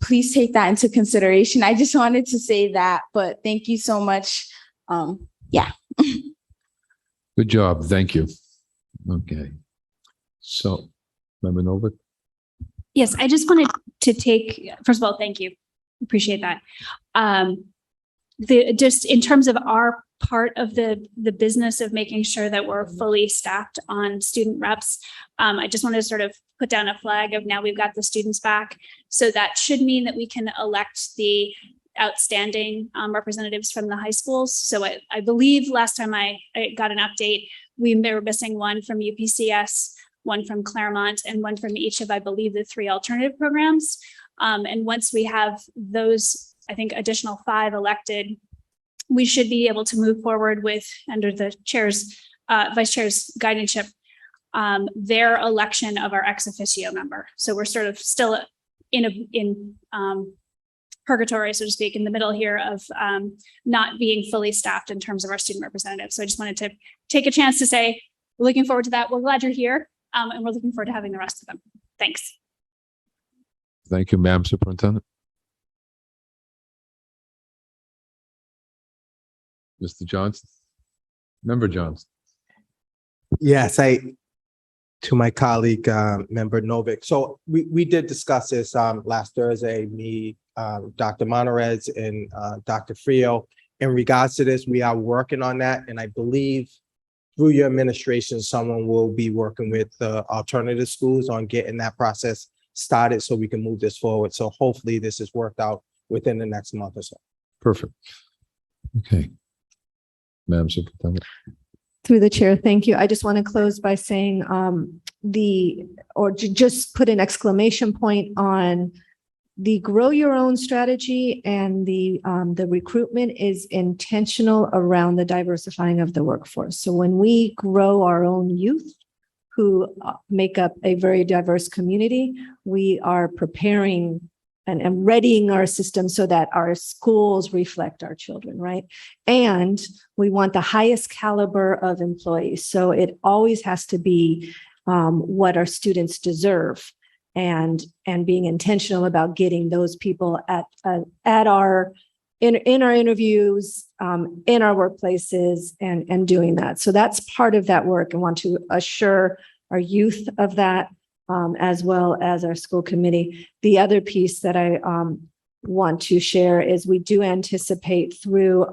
Please take that into consideration. I just wanted to say that, but thank you so much. Good job. Thank you. Okay. So, Member Novak? Yes, I just wanted to first of all, thank you. Appreciate that. Just in terms of our part of the business of making sure that we're fully staffed on student reps, I just wanted to sort of put down a flag of now we've got the students back. So that should mean that we can elect the outstanding representatives from the high schools. So I believe last time I got an update, we were missing one from UPCS, one from Claremont, and one from each of, I believe, the 3 alternative programs. And once we have those, I think, additional 5 elected, we should be able to move forward with, under the vice chair's guardianship, their election of our ex officio member. So we're sort of still in purgatory, so to speak, in the middle here of not being fully staffed in terms of our student representatives. So I just wanted to take a chance to say, we're looking forward to that. We're glad you're here, and we're looking forward to having the rest of them. Thanks. Thank you, Madam Superintendent. Mr. Johnson? Member Johnson? Yes, to my colleague, Member Novik. So we did discuss this last Thursday, me, Dr. Monterez, and Dr. Frio. In regards to this, we are working on that. And I believe through your administration, someone will be working with the alternative schools on getting that process started so we can move this forward. So hopefully this is worked out within the next month or so. Perfect. Okay. Madam Superintendent. Through the chair, thank you. I just want to close by saying just put an exclamation point on the grow your own strategy, and the recruitment is intentional around the diversifying of the workforce. So when we grow our own youth who make up a very diverse community, we are preparing and readying our system so that our schools reflect our children, right? And we want the highest caliber of employees. So it always has to be what our students deserve, and being intentional about getting those people in our interviews, in our workplaces, and doing that. So that's part of that work, and want to assure our youth of that, as well as our school committee. The other piece that I want to share is we do anticipate through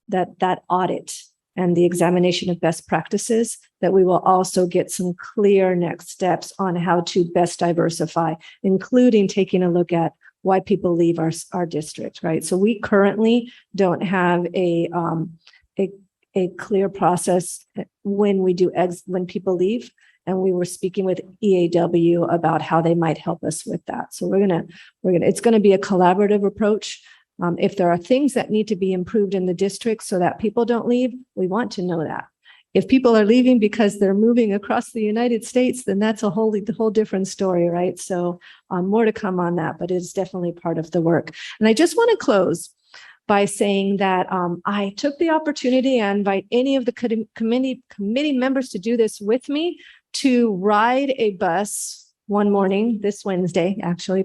that audit and the examination of best practices that we will also get some clear next steps on how to best diversify, including taking a look at why people leave our district, right? So we currently don't have a clear process when people leave. And we were speaking with EAW about how they might help us with that. So it's going to be a collaborative approach. If there are things that need to be improved in the district so that people don't leave, we want to know that. If people are leaving because they're moving across the United States, then that's a whole different story, right? So more to come on that, but it's definitely part of the work. And I just want to close by saying that I took the opportunity and invite any of the committee members to do this with me, to ride a bus one morning, this Wednesday, actually,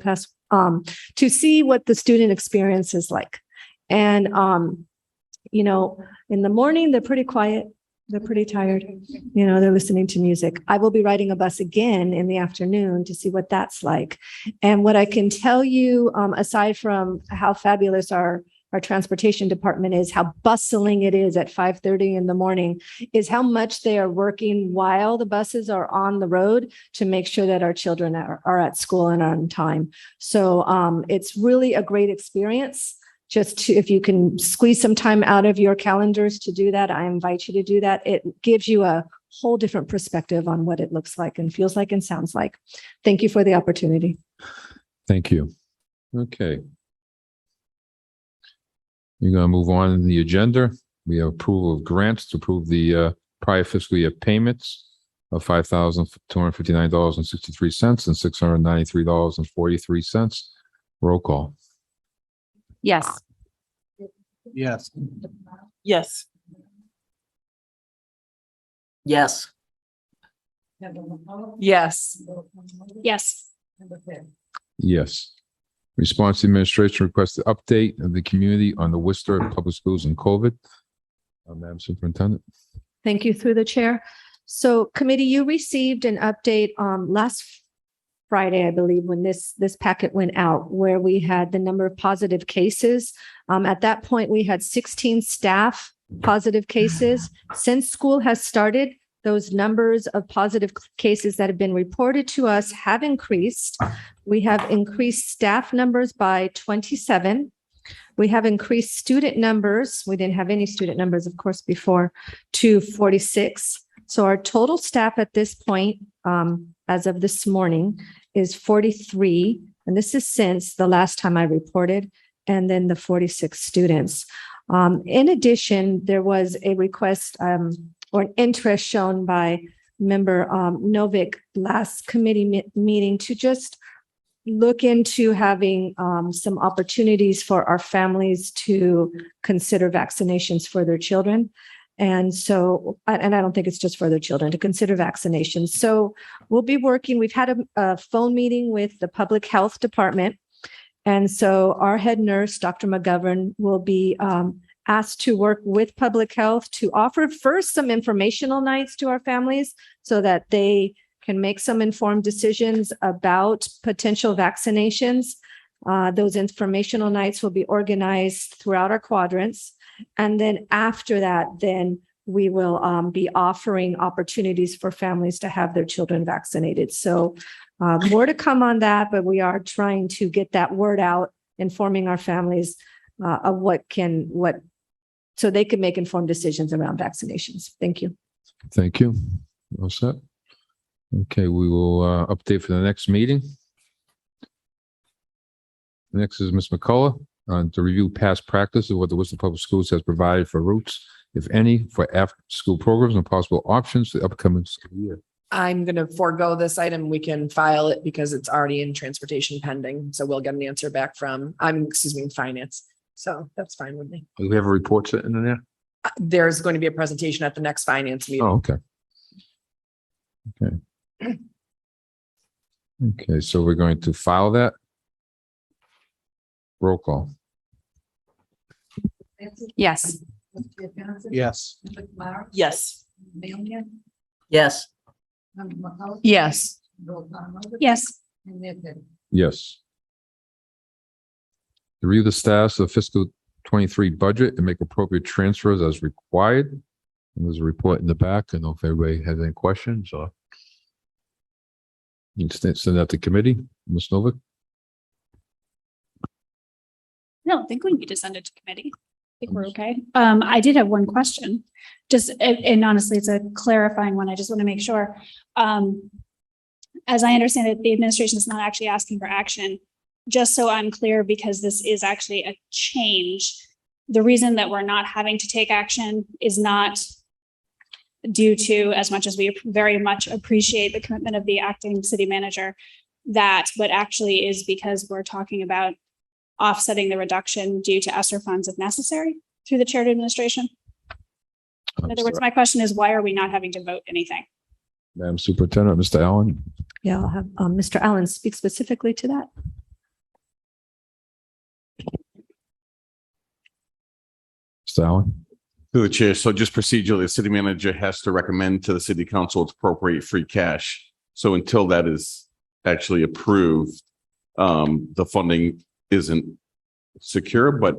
to see what the student experience is like. And, you know, in the morning, they're pretty quiet. They're pretty tired. You know, they're listening to music. I will be riding a bus again in the afternoon to see what that's like. And what I can tell you, aside from how fabulous our transportation department is, how bustling it is at 5:30 in the morning, is how much they are working while the buses are on the road to make sure that our children are at school and on time. So it's really a great experience. Just to, if you can squeeze some time out of your calendars to do that, I invite you to do that. It gives you a whole different perspective on what it looks like and feels like and sounds like. Thank you for the opportunity. Thank you. Okay. We're going to move on in the agenda. We have approval of grants to approve the prior fiscal year payments of $5,259.63 and $693.43. Roll call. Yes. Yes. Yes. Yes. Yes. Yes. Yes. Response to administration requests the update of the community on the Worcester Public Schools and COVID. Madam Superintendent. Thank you, through the chair. So committee, you received an update last Friday, I believe, when this packet went out, where we had the number of positive cases. At that point, we had 16 staff positive cases. Since school has started, those numbers of positive cases that have been reported to us have increased. We have increased staff numbers by 27. We have increased student numbers. We didn't have any student numbers, of course, before, to 46. So our total staff at this point, as of this morning, is 43. And this is since the last time I reported, and then the 46 students. In addition, there was a request or an interest shown by member Novick last committee meeting to just look into having some opportunities for our families to consider vaccinations for their children. And so, and I don't think it's just for their children to consider vaccinations. So we'll be working, we've had a phone meeting with the public health department. And so our head nurse, Dr. McGovern, will be asked to work with public health to offer first some informational nights to our families so that they can make some informed decisions about potential vaccinations. Those informational nights will be organized throughout our quadrants. And then after that, then we will be offering opportunities for families to have their children vaccinated. So more to come on that, but we are trying to get that word out, informing our families of so they can make informed decisions around vaccinations. Thank you. Thank you. All set. Okay, we will update for the next meeting. Next is Ms. McCullough to review past practice of what the Worcester Public Schools has provided for routes, if any, for after-school programs and possible options for the upcoming school year. I'm going to forego this item. We can file it because it's already in transportation pending. So we'll get an answer back from, finance. So that's fine with me. Do we have a report sitting in there? There's going to be a presentation at the next finance meeting. Oh, okay. Okay. Okay, so we're going to file that. Roll call. Yes. Yes. Yes. Yes. Yes. Yes. Review the status of fiscal 23 budget and make appropriate transfers as required. And there's a report in the back. I don't know if everybody has any questions or you can send that to committee. Ms. Novick? No, I think we need to send it to committee. I think we're okay. I did have one question, and honestly, it's a clarifying one. I just want to make sure. As I understand it, the administration is not actually asking for action. Just so I'm clear, because this is actually a change. The reason that we're not having to take action is not due to, as much as we very much appreciate the commitment of the acting city manager, but actually is because we're talking about offsetting the reduction due to ESSER funds if necessary through the chair of administration. In other words, my question is, why are we not having to vote anything? Madam Superintendent, Mr. Allen. Yeah, I'll have Mr. Allen speak specifically to that. Mr. Allen. Through the chair, so just procedurally, the city manager has to recommend to the city council to appropriate free cash. So until that is actually approved, the funding isn't secure, but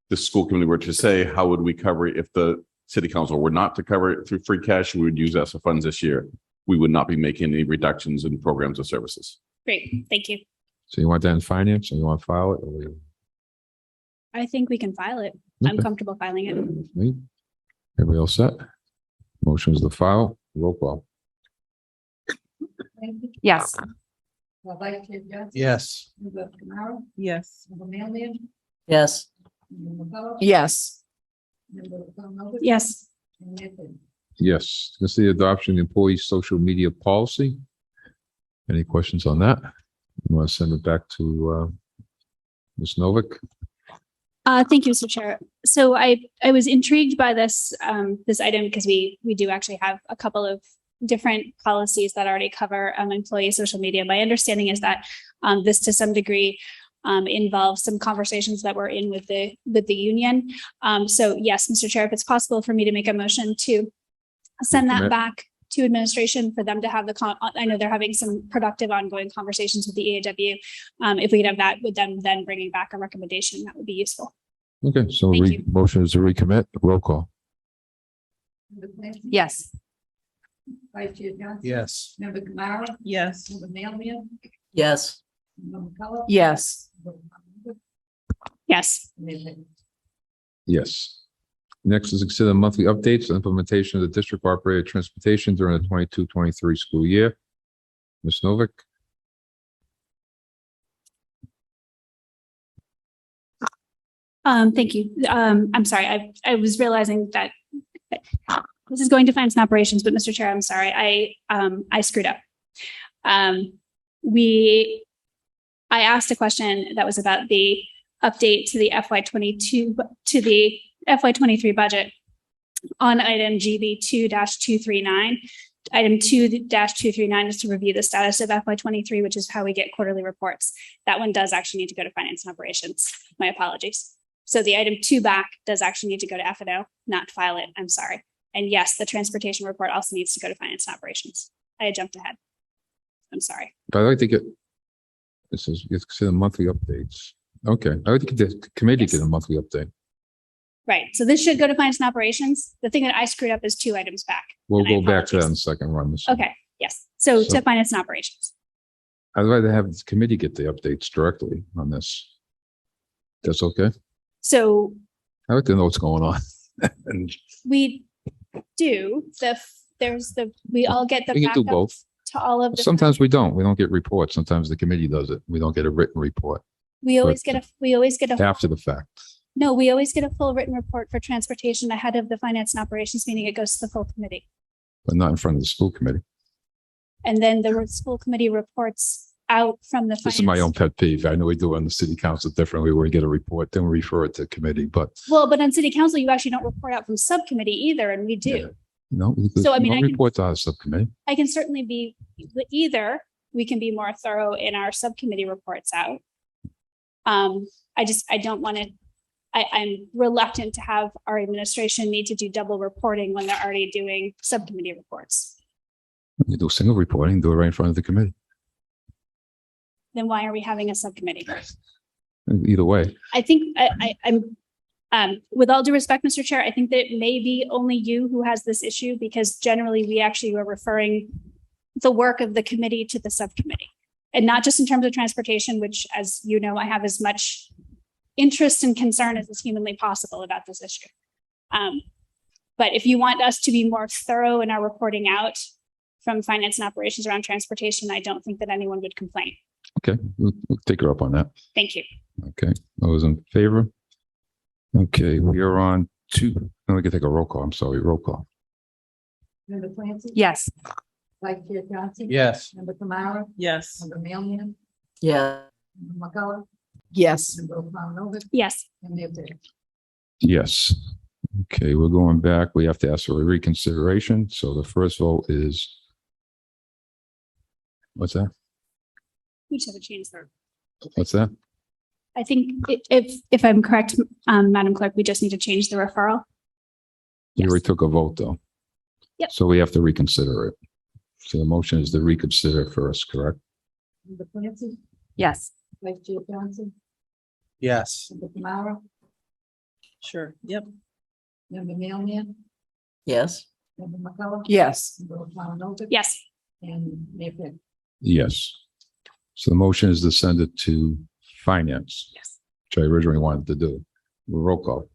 the school committee were to say, how would we cover it if the city council were not to cover it through free cash? We would use ESSER funds this year. We would not be making any reductions in programs or services. Great, thank you. So you want that in finance or you want to file it? Or I think we can file it. I'm Okay. comfortable filing it. me? Everybody all set? Motion is to file. Roll call. Yes. Yes. Yes. Yes. Yes. Yes. Yes. This is the adoption of the employee social media policy. Any questions on that? You want to send it back to Ms. Novick? Thank you, Mr. Chair. So I was intrigued by this item because we do actually have a couple of different policies that already cover employee social media. My understanding is that this to some degree involves some conversations that we're in with the union. So yes, Mr. Chair, if it's possible for me to make a motion to send that back to administration for them to have I know they're having some productive ongoing conversations with the EAW. If we could have that with them, then bringing back a recommendation, that would be useful. Okay, so Thank you. motion is to recommit. Roll call. Yes. Yes. Yes. Yes. Yes. Yes. Yes. Next is consider monthly updates on implementation of the district operated transportation during the 22-23 school year. Ms. Novick? Thank you. I'm sorry. I was realizing that this is going to finance and operations, but Mr. Chair, I'm sorry. I screwed up. I asked a question that was about the update to the FY22 to the FY23 budget on item GB 2-239. Item 2-239 is to review the status of FY23, which is how we get quarterly reports. That one does actually need to go to finance and operations. My apologies. So the item 2 back does actually need to go to F&O, not file it. I'm sorry. And yes, the transportation report also needs to go to finance and operations. I had jumped ahead. I'm sorry. But I'd like to get, this is, you consider monthly updates. Okay, I would think the committee get a monthly update. Right. So this should go to finance and operations. The thing that I screwed up is 2 items back. We'll And I go back to that in apologize. the second run. Okay. Yes. So So- to finance and operations. I'd rather have the committee get the updates directly on this. That's okay? So I'd like to know what's going on. And we do we all get the we can do backup both. to all of the. Sometimes we don't. We don't get reports. Sometimes the committee does it. We don't get a written report We always get a after the fact. No, we always get a full written report for transportation ahead of the finance and operations meeting. It goes to the full committee. But not in front of the school committee. And then the school committee reports out from the. This is my own pet peeve. I know we do it on the city council differently, where we get a report, then we refer it to committee, but Well, but on city council, you actually don't report out from subcommittee either, and we do. Yeah. no. So, I mean, no I can- report to our subcommittee. I can certainly be, either we can be more thorough in our subcommittee reports out. I don't want to, I'm reluctant to have our administration need to do double reporting when they're already doing subcommittee reports. You do single reporting, do it right in front of the committee. Then why are we having a subcommittee? Either way, I think I'm, with all due respect, Mr. Chair, I think that it may be only you who has this issue because generally we actually were referring the work of the committee to the subcommittee. And not just in terms of transportation, which, as you know, I have as much interest and concern as is humanly possible about this issue. But if you want us to be more thorough in our reporting out from finance and operations around transportation, I don't think that anyone would complain. okay, we'll take her up on that. Thank you. Okay, those in favor? Okay, we are on to, no, we can take a roll call. I'm sorry, roll call. Member Clancy? Yes. Vice Chair Johnson? Yes. Member Tamara? Yes. Member Mannion? Yeah. Member McCullough? Yes. Member O'Connor? Yes. And Mayor Perry. Yes. Okay, we're going back. We have to ask for a reconsideration. So the first vote is, what's that? We just have to change the. What's that? I think if I'm correct, Madam Clerk, we just need to change the referral. You already took a vote, though. Yep. So we have to reconsider it. So the motion is to reconsider first, correct? Member Clancy? Yes. Vice Chair Johnson? Yes. Member Tamara? Sure. Yep. Member Mannion? Yes. Member McCullough? Yes. Member O'Connor? Yes. And Mayor Perry. Yes. So the motion is to send it to finance. Yes. Which I originally wanted to do. Roll call.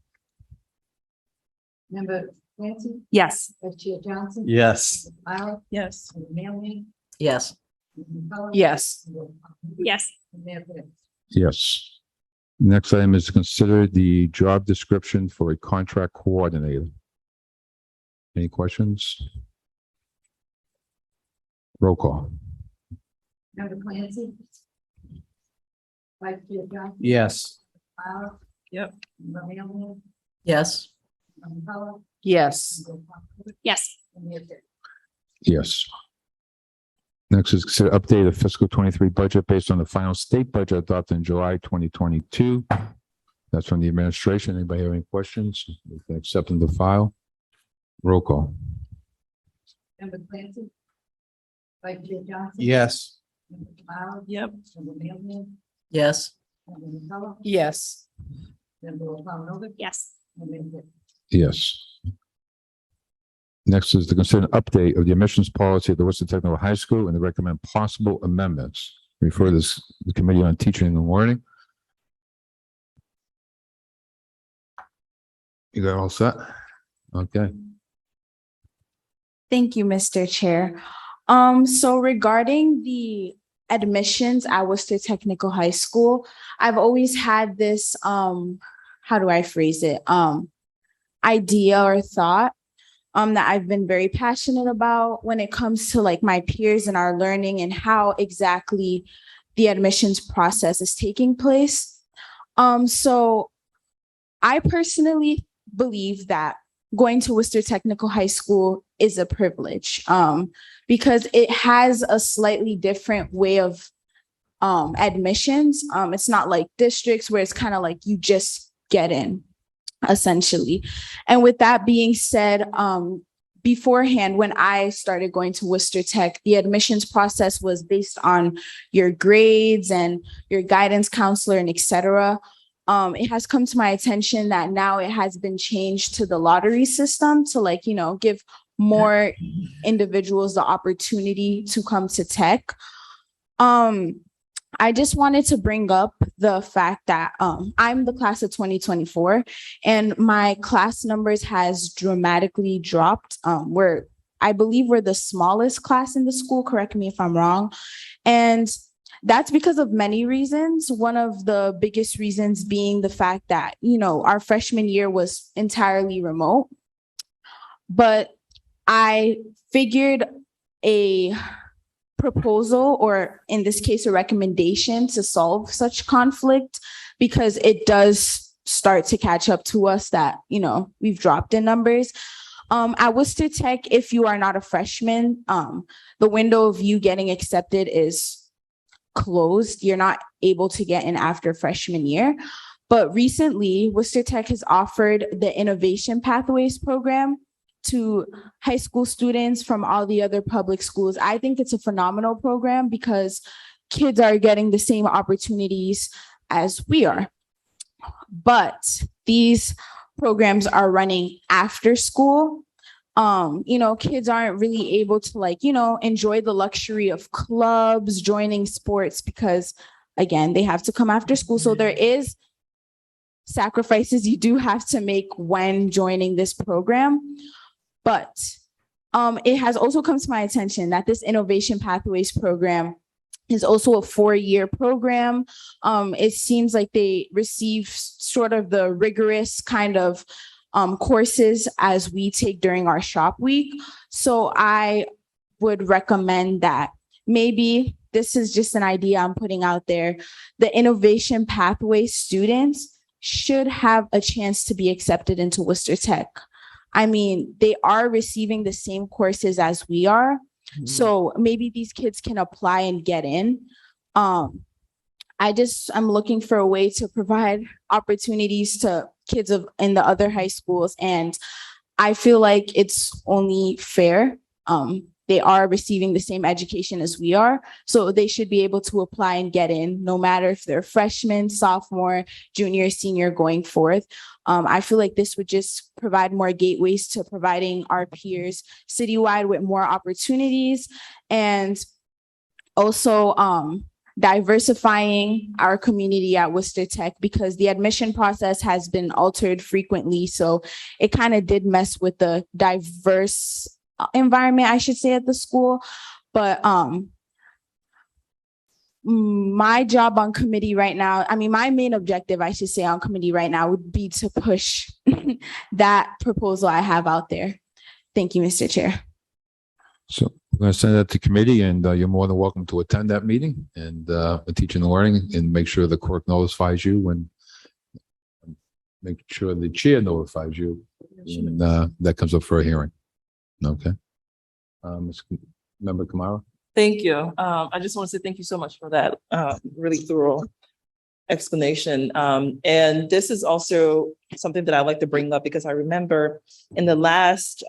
Member Clancy? Yes. Vice Chair Johnson? Yes. Member Tamara? Yes. Member Mannion? Yes. Member McCullough? Yes. Member O'Connor? Yes. And Mayor Perry. Yes. Next item is to consider the job description for a contract coordinator. Any questions? Roll call. Member Clancy? Vice Chair Johnson? Yes. Tamara? Yep. Member Mannion? Yes. Member McCullough? Yes. Member O'Connor? Yes. And Mayor Perry. Yes. Next is consider update of fiscal 23 budget based on the final state budget adopted in July 2022. That's from the administration. Anybody have any questions? We can accept in the file. Roll call. Member Clancy? Vice Chair Johnson? Yes. Member Tamara? Yep. Member Mannion? Yes. Member McCullough? Yes. Member O'Connor? Yes. And Mayor Perry. Yes. Next is to consider an update of the admissions policy at the Worcester Technical High School and to recommend possible amendments. Refer this to the Committee on Teaching and Learning. You got all set? Okay. Thank you, Mr. Chair. So regarding the admissions at Worcester Technical High School, I've always had this, how do I phrase it? Idea or thought that I've been very passionate about when it comes to like my peers and our learning and how exactly the admissions process is taking place. So I personally believe that going to Worcester Technical High School is a privilege because it has a slightly different way of admissions. It's not like districts where it's kind of like you just get in, essentially. And with that being said, beforehand, when I started going to Worcester Tech, the admissions process was based on your grades and your guidance counselor and et cetera. It has come to my attention that now it has been changed to the lottery system to like, you know, give more individuals the opportunity to come to tech. I just wanted to bring up the fact that I'm the class of 2024 and my class numbers has dramatically dropped. I believe we're the smallest class in the school, correct me if I'm wrong. And that's because of many reasons. One of the biggest reasons being the fact that, you know, our freshman year was entirely remote. But I figured a proposal, or in this case, a recommendation to solve such conflict, because it does start to catch up to us that, you know, we've dropped in numbers. At Worcester Tech, if you are not a freshman, the window of you getting accepted is closed. You're not able to get in after freshman year. But recently, Worcester Tech has offered the Innovation Pathways program to high school students from all the other public schools. I think it's a phenomenal program because kids are getting the same opportunities as we are. But these programs are running after school. You know, kids aren't really able to like, you know, enjoy the luxury of clubs, joining sports, because again, they have to come after school. So there is sacrifices you do have to make when joining this program. But it has also come to my attention that this Innovation Pathways program is also a 4-year program. It seems like they receive sort of the rigorous kind of courses as we take during our shop week. So I would recommend that maybe this is just an idea I'm putting out there. The innovation pathway students should have a chance to be accepted into Worcester Tech. I mean, they are receiving the same courses as we are. So maybe these kids can apply and get in. I'm looking for a way to provide opportunities to kids in the other high schools. And I feel like it's only fair. They are receiving the same education as we are. So they should be able to apply and get in, no matter if they're freshman, sophomore, junior, senior, going forth. I feel like this would just provide more gateways to providing our peers citywide with more opportunities, and also diversifying our community at Worcester Tech, because the admission process has been altered frequently. So it kind of did mess with the diverse environment, I should say, at the school. But my job on committee right now, I mean, my main objective, I should say, on committee right now would be to push that proposal I have out there. Thank you, Mr. Chair. So we're going to send that to committee, and you're more than welcome to attend that meeting and teaching and learning, and make sure the clerk notifies you when, make sure the chair notifies you when that comes up for a hearing. Okay. Member Kamara? Thank you. I just want to say thank you so much for that really thorough explanation. And this is also something that I like to bring up, because I remember in the last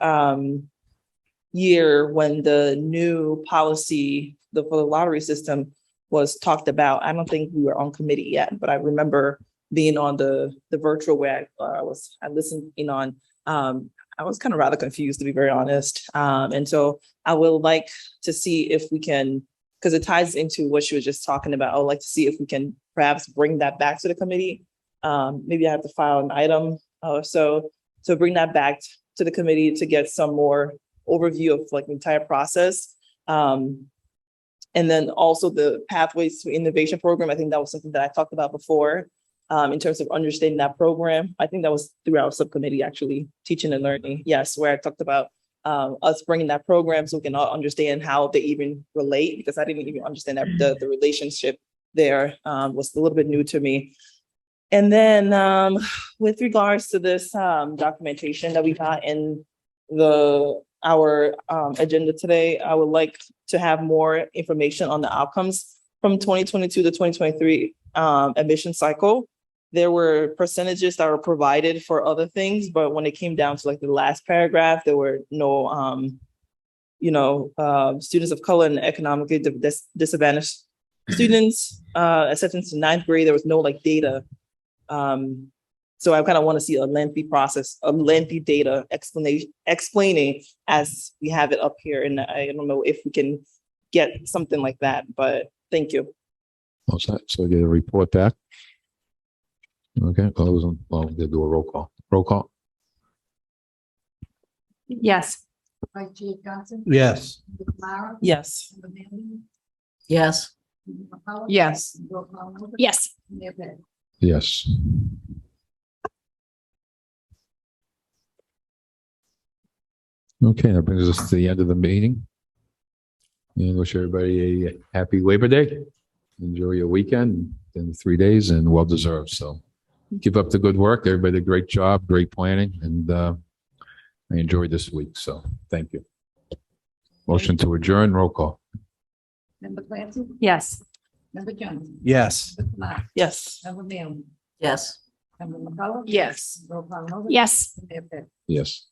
year when the new policy for the lottery system was talked about, I don't think we were on committee yet, but I remember being on the virtual where I listened in on. I was kind of rather confused, to be very honest. And so I would like to see if we can, because it ties into what she was just talking about, I would like to see if we can perhaps bring that back to the committee. Maybe I have to file an item so bring that back to the committee to get some more overview of like the entire process. And then also the Pathways to Innovation program. I think that was something that I talked about before. In terms of understanding that program. I think that was through our subcommittee, actually, teaching and learning. Yes, where I talked about us bringing that program so we can all understand how they even relate, because I didn't even understand that the relationship there was a little bit new to me. And then with regards to this documentation that we got in our agenda today, I would like to have more information on the outcomes from 2022 to 2023 admission cycle. There were percentages that were provided for other things, but when it came down to like the last paragraph, there were no, students of color and economically disadvantaged students, acceptance to ninth grade. There was no like data. So I kind of want to see a lengthy process, a lengthy data explaining as we have it up here. And I don't know if we can get something like that, but thank you. So we get a report back. Okay, we'll do a roll call. Roll call. Yes. Yes. Yes. Yes. Yes. Yes. Yes. Okay, that brings us to the end of the meeting. And wish everybody a happy Labor Day. Enjoy your weekend in 3 days, and well deserved. So keep up the good work. Everybody did a great job, great planning, and I enjoyed this week. So thank you. Motion to adjourn, roll call. Member Clancy? Yes. Member Jones? Yes. Yes. Member Mill? Yes. Member McCullough? Yes. Roll call. Yes. Yes.